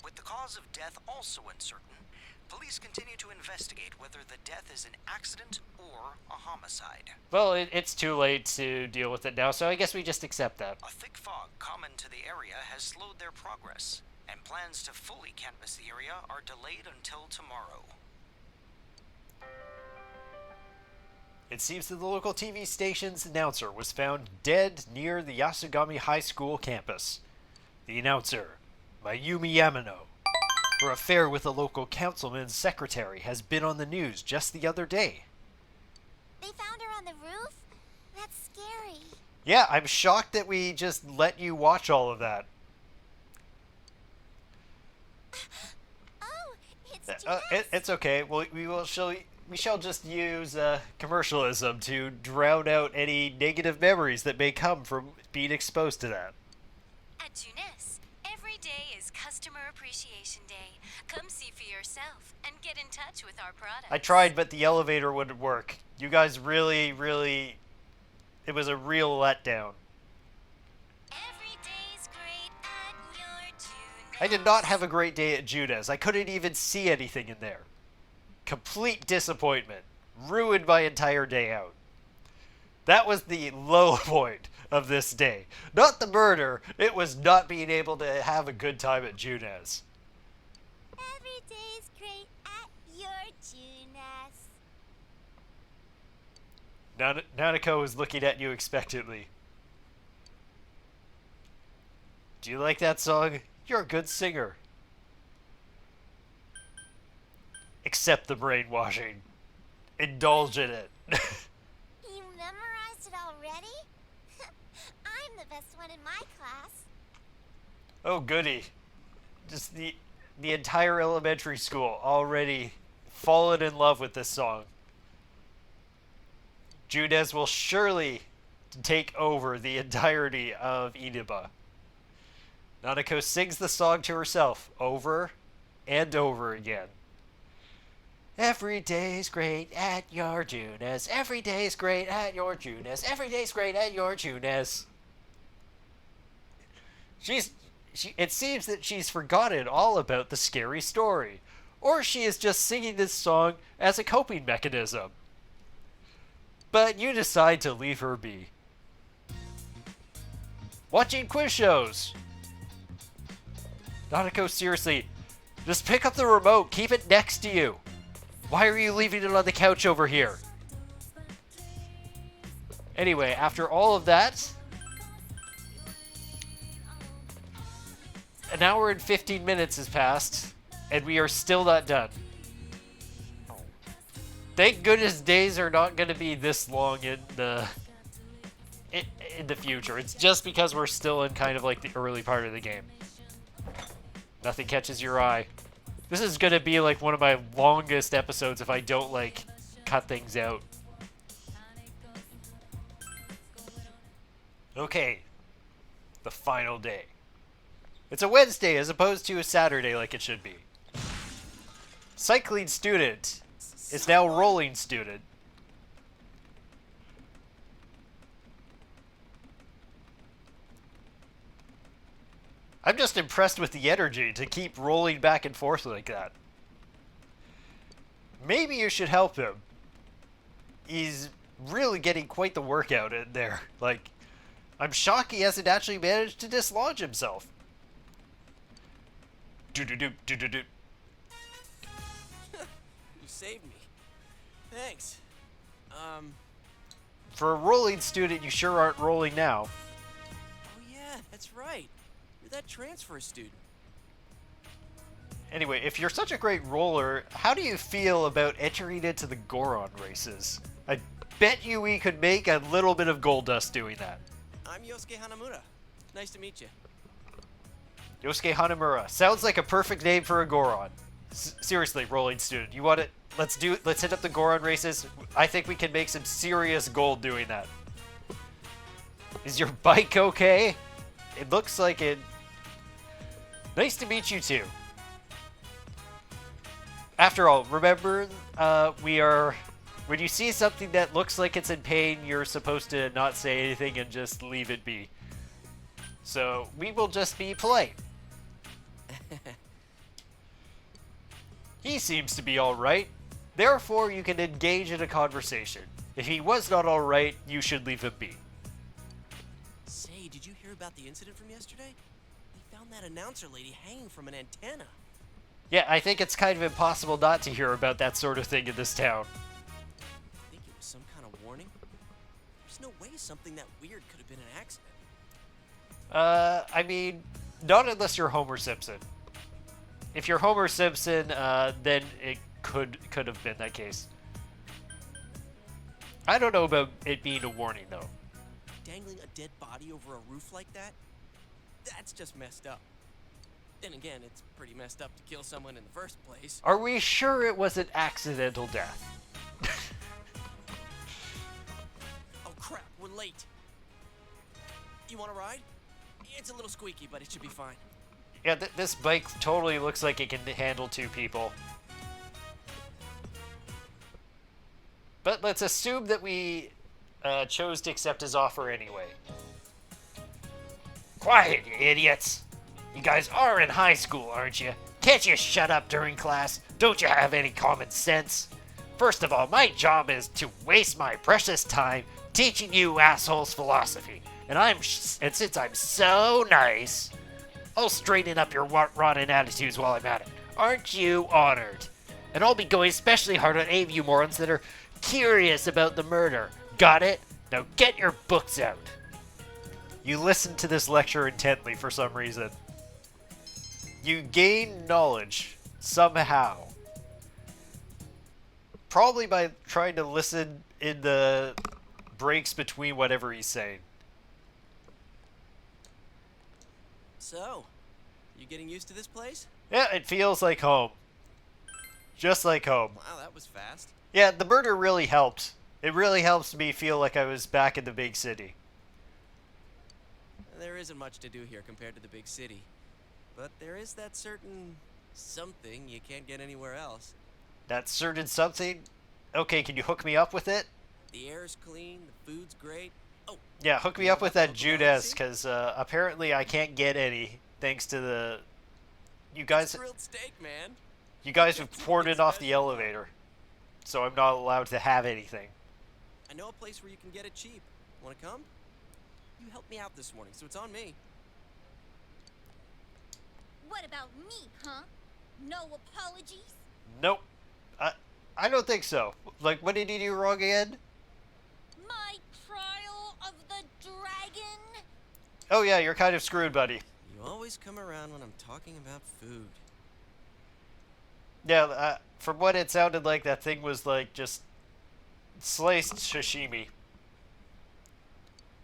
With the cause of death also uncertain, police continue to investigate whether the death is an accident or a homicide. Well, it's too late to deal with it now, so I guess we just accept that. A thick fog common to the area has slowed their progress, and plans to fully canvass the area are delayed until tomorrow. It seems that the local TV station's announcer was found dead near the Yasugami High School campus. The announcer, Mayumi Yamano, her affair with a local councilman's secretary has been on the news just the other day. They found her on the roof? That's scary. Yeah, I'm shocked that we just let you watch all of that. Oh, it's Jess. It's okay. Well, we shall just use commercialism to drown out any negative memories that may come from being exposed to that. At Junes, every day is Customer Appreciation Day. Come see for yourself and get in touch with our products. I tried, but the elevator wouldn't work. You guys really, it was a real letdown. Every day's great at your Junes. I did not have a great day at Judas. I couldn't even see anything in there. Complete disappointment. Ruined my entire day out. That was the low point of this day. Not the murder, it was not being able to have a good time at Junes. Every day's great at your Junes. Nanako is looking at you expectantly. Do you like that song? You're a good singer. Accept the brainwashing. Indulge in it. You memorized it already? I'm the best one in my class. Oh, goody. Just the entire elementary school already fallen in love with this song. Junes will surely take over the entirety of Inaba. Nanako sings the song to herself over and over again. Every day's great at your Junes. Every day's great at your Junes. Every day's great at your Junes. It seems that she's forgotten all about the scary story. Or she is just singing this song as a coping mechanism. But you decide to leave her be. Watching quiz shows. Nanako, seriously, just pick up the remote. Keep it next to you. Why are you leaving it on the couch over here? Anyway, after all of that, an hour and 15 minutes has passed, and we are still not done. Thank goodness days are not going to be this long in the future. It's just because we're still in kind of like the early part of the game. Nothing catches your eye. This is going to be like one of my longest episodes if I don't like cut things out. Okay. The final day. It's a Wednesday as opposed to a Saturday like it should be. Cycling student is now rolling student. I'm just impressed with the energy to keep rolling back and forth like that. Maybe you should help him. He's really getting quite the workout in there. Like, I'm shocked he hasn't actually managed to dislodge himself. Do-do-do-do-do-do. You saved me. Thanks. For a rolling student, you sure aren't rolling now. Oh yeah, that's right. You're that transfer student. Anyway, if you're such a great roller, how do you feel about entering into the Goron races? I bet you we could make a little bit of gold dust doing that. I'm Yosuke Hanamura. Nice to meet you. Yosuke Hanamura. Sounds like a perfect name for a Goron. Seriously, rolling student. You want it? Let's do it. Let's hit up the Goron races. I think we can make some serious gold doing that. Is your bike okay? It looks like it Nice to meet you too. After all, remember, when you see something that looks like it's in pain, you're supposed to not say anything and just leave it be. So, we will just be polite. He seems to be alright. Therefore, you can engage in a conversation. If he was not alright, you should leave him be. Say, did you hear about the incident from yesterday? They found that announcer lady hanging from an antenna. Yeah, I think it's kind of impossible not to hear about that sort of thing in this town. I think it was some kind of warning. There's no way something that weird could have been an accident. I mean, not unless you're Homer Simpson. If you're Homer Simpson, then it could have been that case. I don't know about it being a warning, though. Dangling a dead body over a roof like that? That's just messed up. Then again, it's pretty messed up to kill someone in the first place. Are we sure it was an accidental death? Oh crap, we're late. You want to ride? It's a little squeaky, but it should be fine. Yeah, this bike totally looks like it can handle 2 people. But let's assume that we chose to accept his offer anyway. Quiet, you idiots! You guys are in high school, aren't you? Can't you shut up during class? Don't you have any common sense? First of all, my job is to waste my precious time teaching you assholes philosophy. And since I'm so nice, I'll straighten up your rotten attitudes while I'm at it. Aren't you honored? And I'll be going especially hard on any of you morons that are curious about the murder. Got it? Now get your books out. You listen to this lecture intently for some reason. You gain knowledge somehow. Probably by trying to listen in the breaks between whatever he's saying. So, you getting used to this place? Yeah, it feels like home. Just like home. Wow, that was fast. Yeah, the murder really helped. It really helps me feel like I was back in the big city. There isn't much to do here compared to the big city. But there is that certain something you can't get anywhere else. That certain something? Okay, can you hook me up with it? The air's clean, the food's great. Oh, yeah, hook me up with that Judas, because apparently I can't get any, thanks to the... You guys... Grilled steak, man. You guys have poured it off the elevator, so I'm not allowed to have anything. I know a place where you can get it cheap. Want to come? You helped me out this morning, so it's on me. What about me, huh? No apologies? Nope. I don't think so. Like, what did you do wrong again? My trial of the dragon? Oh yeah, you're kind of screwed, buddy. You always come around when I'm talking about food. Yeah, from what it sounded like, that thing was like just sliced sashimi.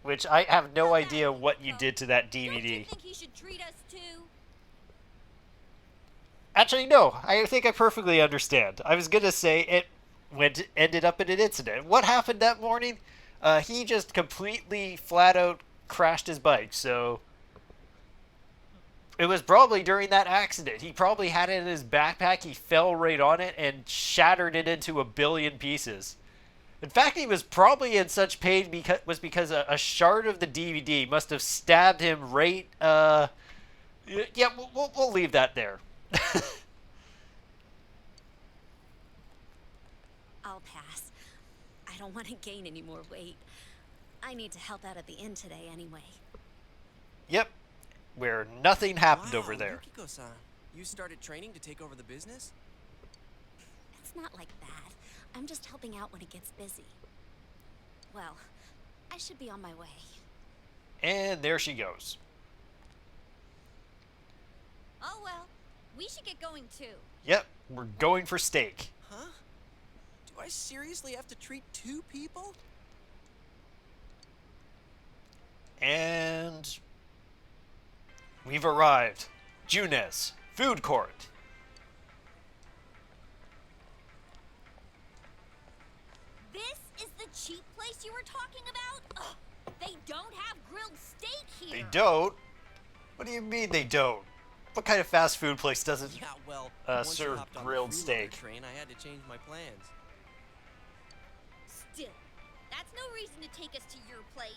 Which I have no idea what you did to that DVD. Don't you think he should treat us too? Actually, no. I think I perfectly understand. I was gonna say it ended up in an incident. What happened that morning? He just completely, flat out crashed his bike. So it was probably during that accident. He probably had it in his backpack. He fell right on it and shattered it into a billion pieces. In fact, he was probably in such pain because a shard of the DVD must have stabbed him right. Yeah, we'll leave that there. I'll pass. I don't want to gain any more weight. I need to help out at the inn today anyway. Yep, where nothing happened over there. Yukiko-san, you started training to take over the business? It's not like that. I'm just helping out when it gets busy. Well, I should be on my way. And there she goes. Oh well, we should get going too. Yep, we're going for steak. Huh? Do I seriously have to treat 2 people? And we've arrived. Junes, food court. This is the cheap place you were talking about? Ugh, they don't have grilled steak here. They don't? What do you mean they don't? What kind of fast food place doesn't Yeah, well, once you serve hopped on grilled the freeloader steak? train, I had to change my plans. Still, that's no reason to take us to your place.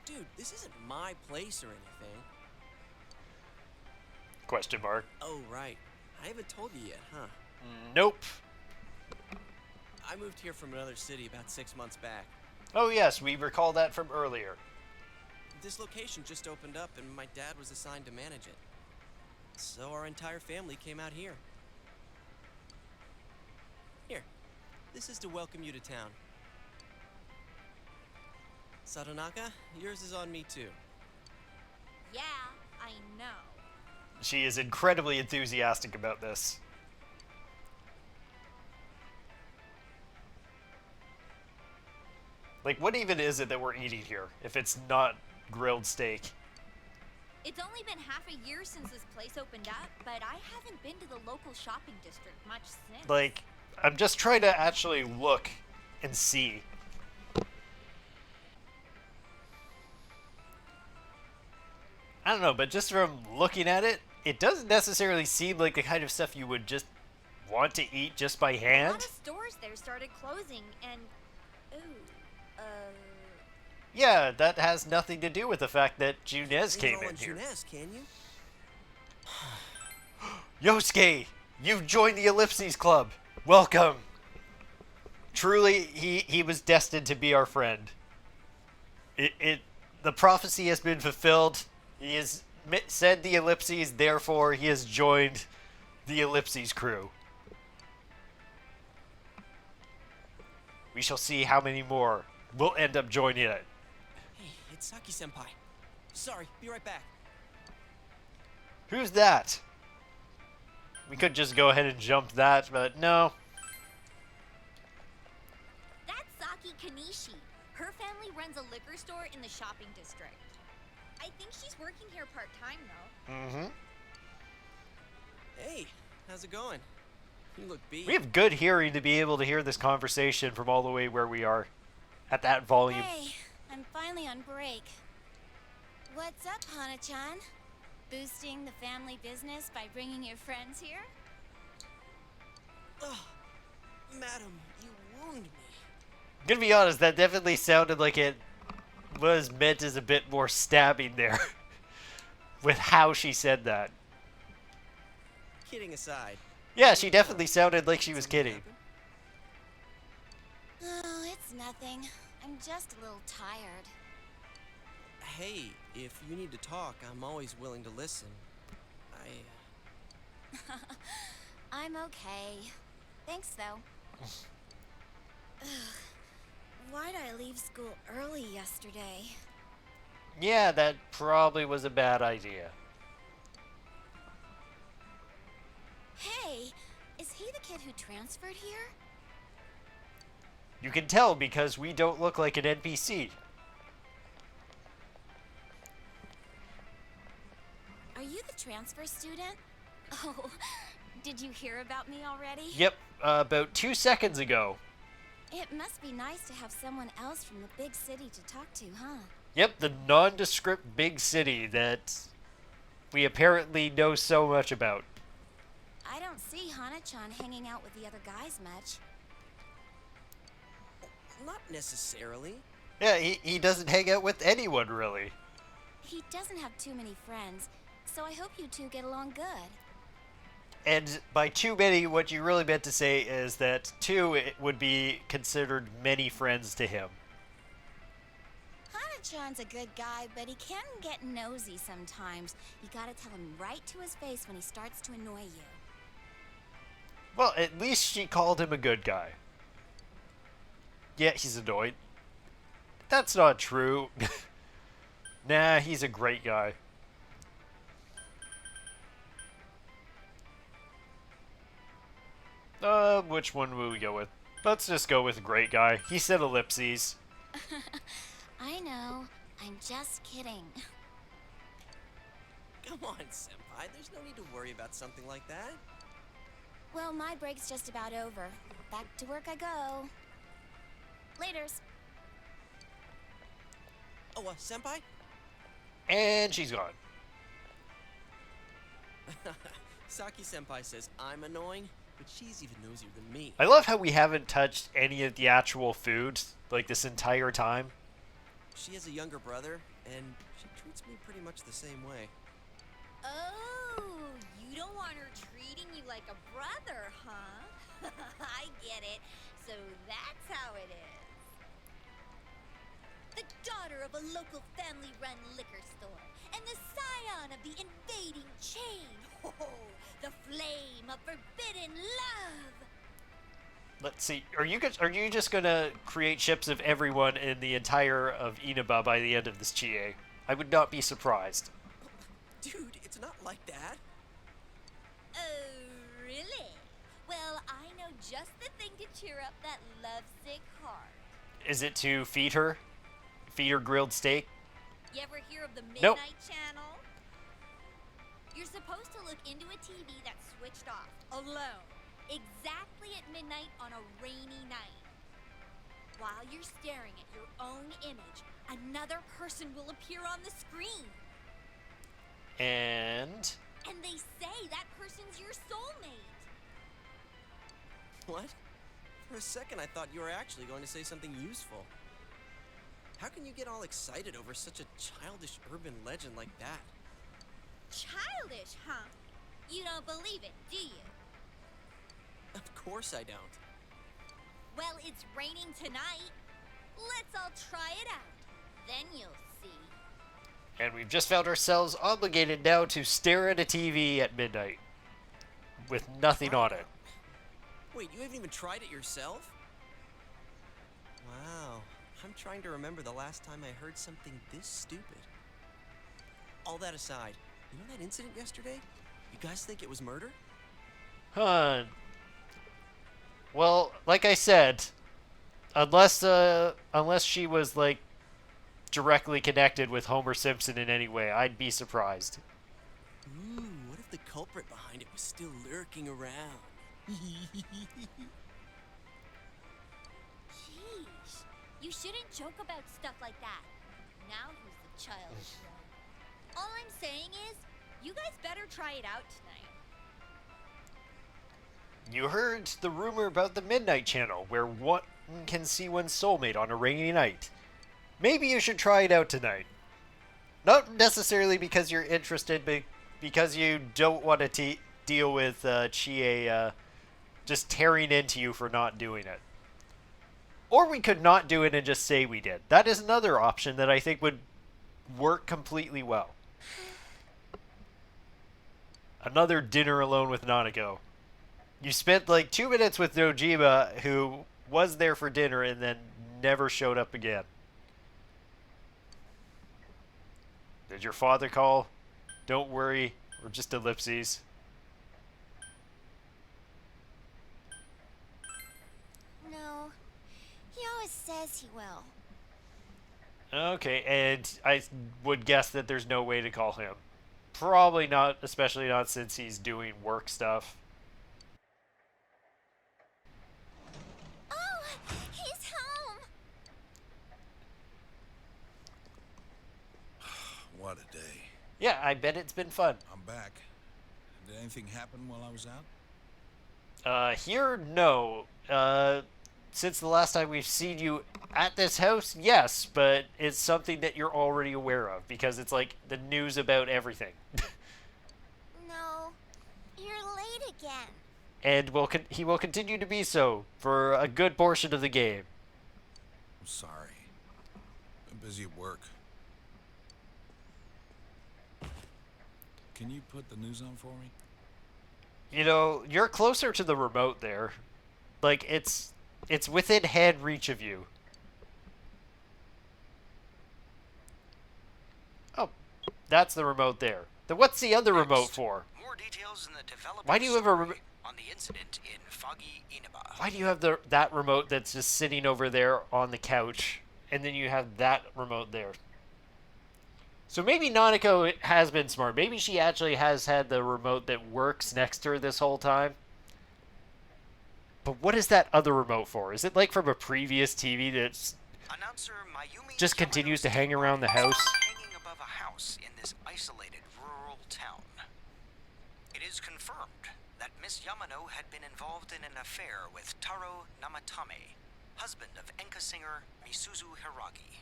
Dude, this isn't my place or anything. Question mark. Oh, right. I haven't told you yet, huh? Nope. I moved here from another city about 6 months back. Oh yes, we recall that from earlier. This location just opened up and my dad was assigned to manage it. So our entire family came out here. Here, this is to welcome you to town. Satonaka, yours is on me too. Yeah, I know. She is incredibly enthusiastic about this. Like, what even is it that we're eating here, if it's not grilled steak? It's only been half a year since this place opened up, but I haven't been to the local shopping district much since. Like, I'm just trying to actually look and see. I don't know, but just from looking at it, it doesn't necessarily seem like the kind of stuff you would just want to eat just by A hand. lot of stores there started closing, and Yeah, that has nothing to do with the fact that Junez came in here. Junez, can you? Yosuke, you've joined the Ellipses Club. Welcome. Truly, he was destined to be our friend. The prophecy has been fulfilled. He has said the Ellipses, therefore he has joined the Ellipses crew. We shall see how many more will end up joining it. Hey, it's Saki-senpai. Sorry, be right back. Who's that? We could just go ahead and jump that, but no. that's Saki Kanishi. Her family runs a liquor store in the shopping district. I think she's working here part-time, though. Mm-hmm. Hey, how's it going? You look beat. We have good hearing to be able to hear this conversation from all the way where we are at that volume. Hey, I'm finally on break. What's up, Hana-chan? Boosting the family business by bringing your friends here? Oh, madam, you wound me. I'm gonna be honest, that definitely sounded like it was meant as a bit more stabbing there. With how she said that. Kidding aside. Yeah, she definitely sounded like she was kidding. Oh, it's nothing. I'm just a little tired. Hey, if you need to talk, I'm always willing to listen. I'm okay. Thanks, though. Ugh. Why'd I leave school early yesterday? Yeah, that probably was a bad idea. Hey, is he the kid who transferred here? You can tell because we don't look like an NPC. Are you the transfer student? Oh, did you hear about me already? Yep, about 2 seconds ago. It must be nice to have someone else from the big city to talk to, huh? Yep, the nondescript big city that we apparently know so much about. I don't see Hana-chan hanging out with the other guys much. Not necessarily. Yeah, he doesn't hang out with anyone, really. He doesn't have too many friends, so I hope you two get along good. And by too many, what you really meant to say is that 2 it would be considered many friends to him. Hana-chan's a good guy, but he can get nosy sometimes. You gotta tell him right to his face when he starts to annoy you. Well, at least she called him a good guy. Yeah, he's annoyed. That's not true. Nah, he's a great guy. Which one will we go with? Let's just go with great guy. He said ellipses. I know. I'm just kidding. Come on, senpai. There's no need to worry about something like that. Well, my break's just about over. Back to work I go. Laters. Oh, senpai? And she's gone. Saki-senpai says I'm annoying, but she's even nosier than me. I love how we haven't touched any of the actual food, like, this entire time. She has a younger brother, and she treats me pretty much the same way. Oh, you don't want her treating you like a brother, huh? I get it. So that's how it is. The daughter of a local family-run liquor store, and the scion of the invading chain. Oh, the flame of forbidden love. Let's see. Are you just gonna create ships of everyone in the entire of Inaba by the end of this GA? I would not be surprised. Dude, it's not like that. Oh, really? Well, I know just the thing to cheer up that lovesick heart. Is it to feed her? Feed her grilled steak? You ever hear of the Midnight Nope. Channel? You're supposed to look into a TV that's switched off, alone, exactly at midnight on a rainy night. While you're staring at your own image, another person will appear on the screen. And they say that person's your soulmate. What? For a second, I thought you were actually going to say something useful. How can you get all excited over such a childish urban legend like that? Childish, huh? You don't believe it, do you? Of course I don't. Well, it's raining tonight. Let's all try it out. Then you'll see. And we've just found ourselves obligated now to stare at a TV at midnight with nothing on it. Wait, you haven't even tried it yourself? Wow. I'm trying to remember the last time I heard something this stupid. All that aside, you know that incident yesterday? You guys think it was murder? Huh. Well, like I said, unless she was, like, directly connected with Homer Simpson in any way, I'd be surprised. Ooh, what if the culprit behind it was still lurking around? Jeez, you shouldn't joke about stuff like that. Now who's the childish one? All I'm saying is, you guys better try it out tonight. You heard the rumor about the Midnight Channel, where one can see one's soulmate on a rainy night. Maybe you should try it out tonight. Not necessarily because you're interested, but because you don't want to deal with Chie just tearing into you for not doing it. Or we could not do it and just say we did. That is another option that I think would work completely well. Another dinner alone with Nanako. You spent like 2 minutes with Dojima, who was there for dinner and then never showed up again. Did your father call? Don't worry, we're just ellipses. No. He always says he will. Okay, and I would guess that there's no way to call him. Probably not, especially not since he's doing work stuff. Oh, he's home. What a day. Yeah, I bet it's been fun. I'm back. Did anything happen while I was out? Here, no. Since the last time we've seen you at this house, yes, but it's something that you're already aware of, because it's like the news about everything. No, you're late again. And he will continue to be so for a good portion of the game. I'm sorry. Been busy at work. Can you put the news on for me? You know, you're closer to the remote there. Like, it's within hand reach of you. Oh, that's the remote there. Then what's the other remote for? More details in the developing Why do you have a on the incident in foggy Inaba. Why do you have that remote that's just sitting over there on the couch, and then you have that remote there? So maybe Nanako has been smart. Maybe she actually has had the remote that works next to her this whole time. But what is that other remote for? Is it like from a previous TV that's just continues to hang around the house? Hanging above a house in this isolated rural town. Yamano had been involved in an affair with Taro Namatame, husband of enka singer Misuzu Hiragi.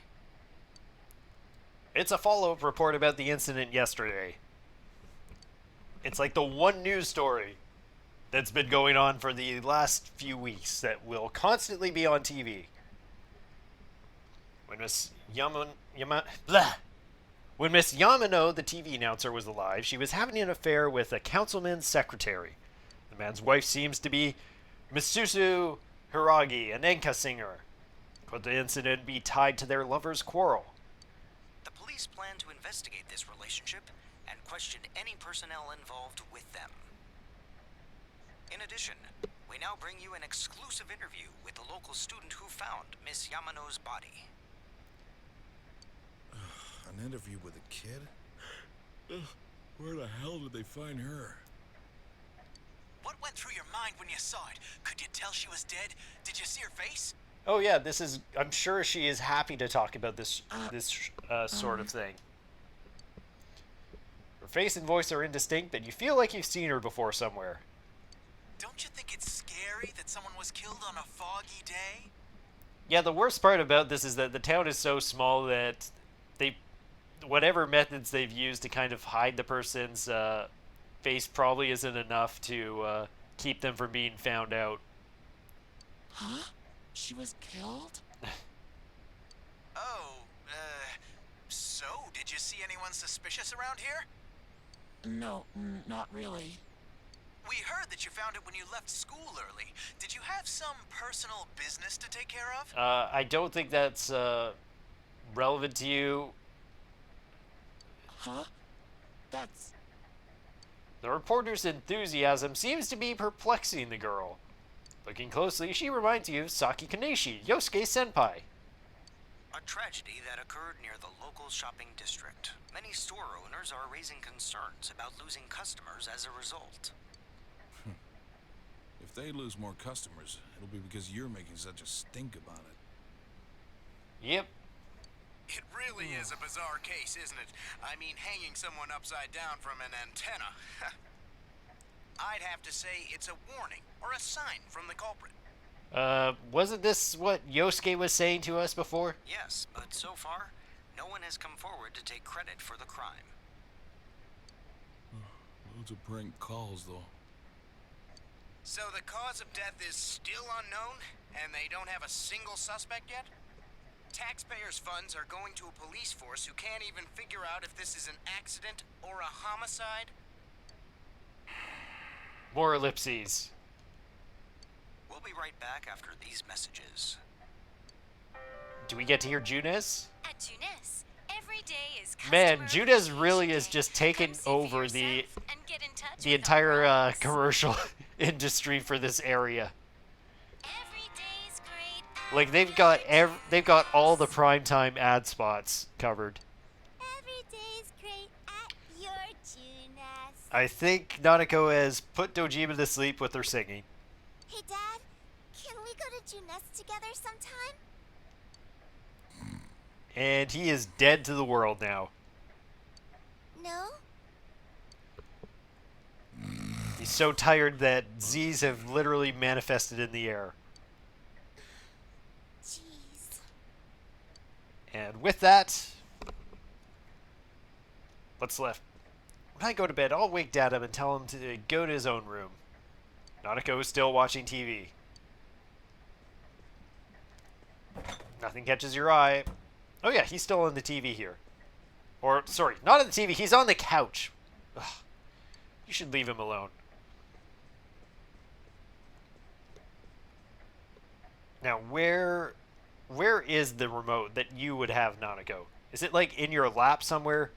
It's a follow-up report about the incident yesterday. It's like the one news story that's been going on for the last few weeks that will constantly be on TV. When Miss When Miss Yamano, the TV announcer, was alive, she was having an affair with a councilman's secretary. The man's wife seems to be Misuzu Hiragi, an enka singer. Could the incident be tied to their lovers' quarrel? The police plan to investigate this relationship and question any personnel involved with them. In addition, we now bring you an exclusive interview with the local student who found Miss Yamano's body. An interview with a kid? Where the hell did they find her? What went through your mind when you saw it? Could you tell she was dead? Did you see her face? Oh yeah, I'm sure she is happy to talk about this sort of thing. Her face and voice are indistinct, but you feel like you've seen her before somewhere. Don't you think it's scary that someone was killed on a foggy day? Yeah, the worst part about this is that the town is so small that whatever methods they've used to kind of hide the person's face probably isn't enough to keep them from being found out. Huh? She was killed? So, did you see anyone suspicious around here? No, not really. We heard that you found it when you left school early. Did you have some personal business to take care of? I don't think that's relevant to you. Huh? That's... The reporter's enthusiasm seems to be perplexing the girl. Looking closely, she reminds you of Saki Kaneshi, Yosuke's senpai. A tragedy that occurred near the local shopping district. Many store owners are raising concerns about losing customers as a result. If they lose more customers, it'll be because you're making such a stink about it. Yep. It really is a bizarre case, isn't it? I mean, hanging someone upside down from an antenna. I'd have to say it's a warning or a sign from the culprit. Wasn't this what Yosuke was saying to us before? Yes, but so far, no one has come forward to take credit for the crime. Loads of prank calls, though. So the cause of death is still unknown, and they don't have a single suspect yet? Taxpayers' funds are going to a police force who can't even figure out if this is an accident or a homicide? More ellipses. We'll be right back after these messages. Do we get to hear Junes? At Junes, every day is Man, Junes really is just taking over the entire commercial industry for this area. Like they've got all the primetime ad spots covered. Every day's great at your Junes. I think Nanako has put Dojima to sleep with her singing. Hey, Dad, can we go to Junes together sometime? And he is dead to the world now. No? He's so tired that Z's have literally manifested in the air. Jeez. And with that, what's left? When I go to bed, I'll wake Dad up and tell him to go to his own room. Nanako is still watching TV. Nothing catches your eye. Oh yeah, he's still on the TV here. Or, sorry, not on the TV, he's on the couch. Ugh. You should leave him alone. Now, where is the remote that you would have, Nanako? Is it like in your lap somewhere?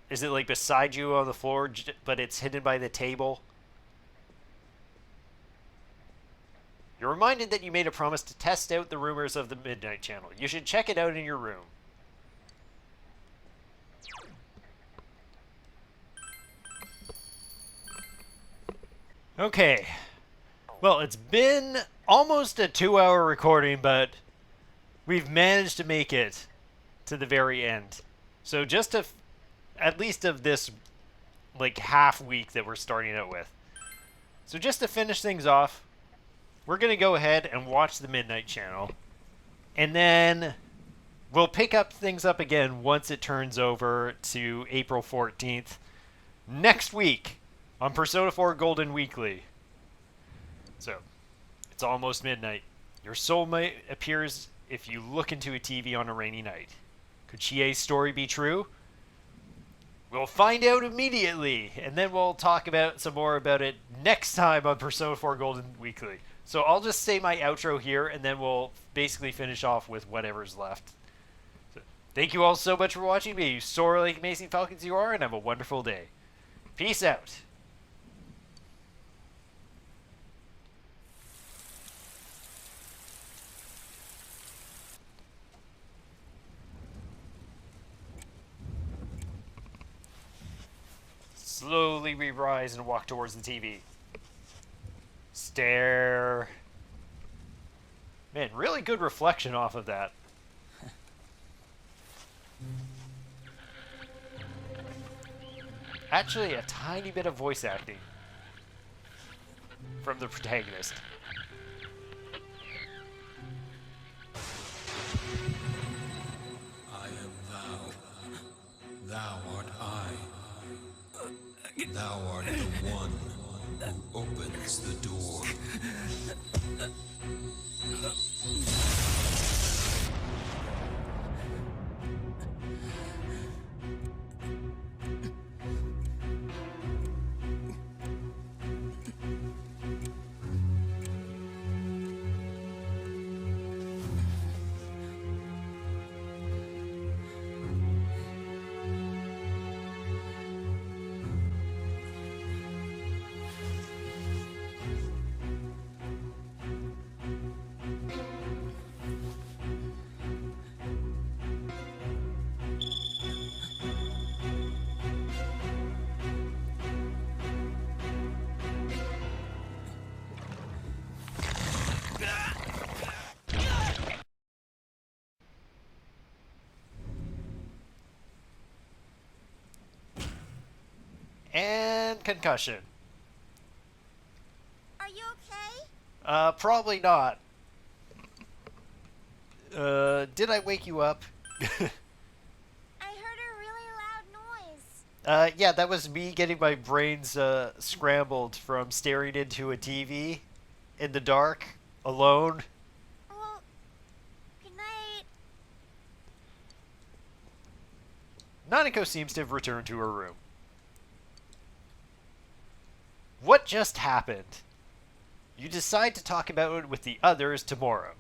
Is it like beside you on the floor, but it's hidden by the table? You're reminded that you made a promise to test out the rumors of the Midnight Channel. You should check it out in your room. Okay. Well, it's been almost a 2-hour recording, but we've managed to make it to the very end. So just at least of this like half week that we're starting out with. So just to finish things off, we're going to go ahead and watch the Midnight Channel. And then we'll pick up things up again once it turns over to April 14th next week on Persona 4 Golden Weekly. So, it's almost midnight. Your soulmate appears if you look into a TV on a rainy night. Could Chie's story be true? We'll find out immediately, and then we'll talk about some more about it next time on Persona 4 Golden Weekly. So I'll just say my outro here, and then we'll basically finish off with whatever's left. So, thank you all so much for watching. May you soar like amazing falcons you are, and have a wonderful day. Peace out. Slowly we rise and walk towards the TV. Stare. Man, really good reflection off of that. Actually, a tiny bit of voice acting from the protagonist. I am thou. Thou art I. Thou art the one who opens the door. And concussion. Are you okay? Probably not. Did I wake you up? I heard a really loud noise. Yeah, that was me getting my brains, scrambled from staring into a TV in the dark, alone. Well, good night. Nanako seems to have returned to her room. What just happened? You decide to talk about it with the others tomorrow.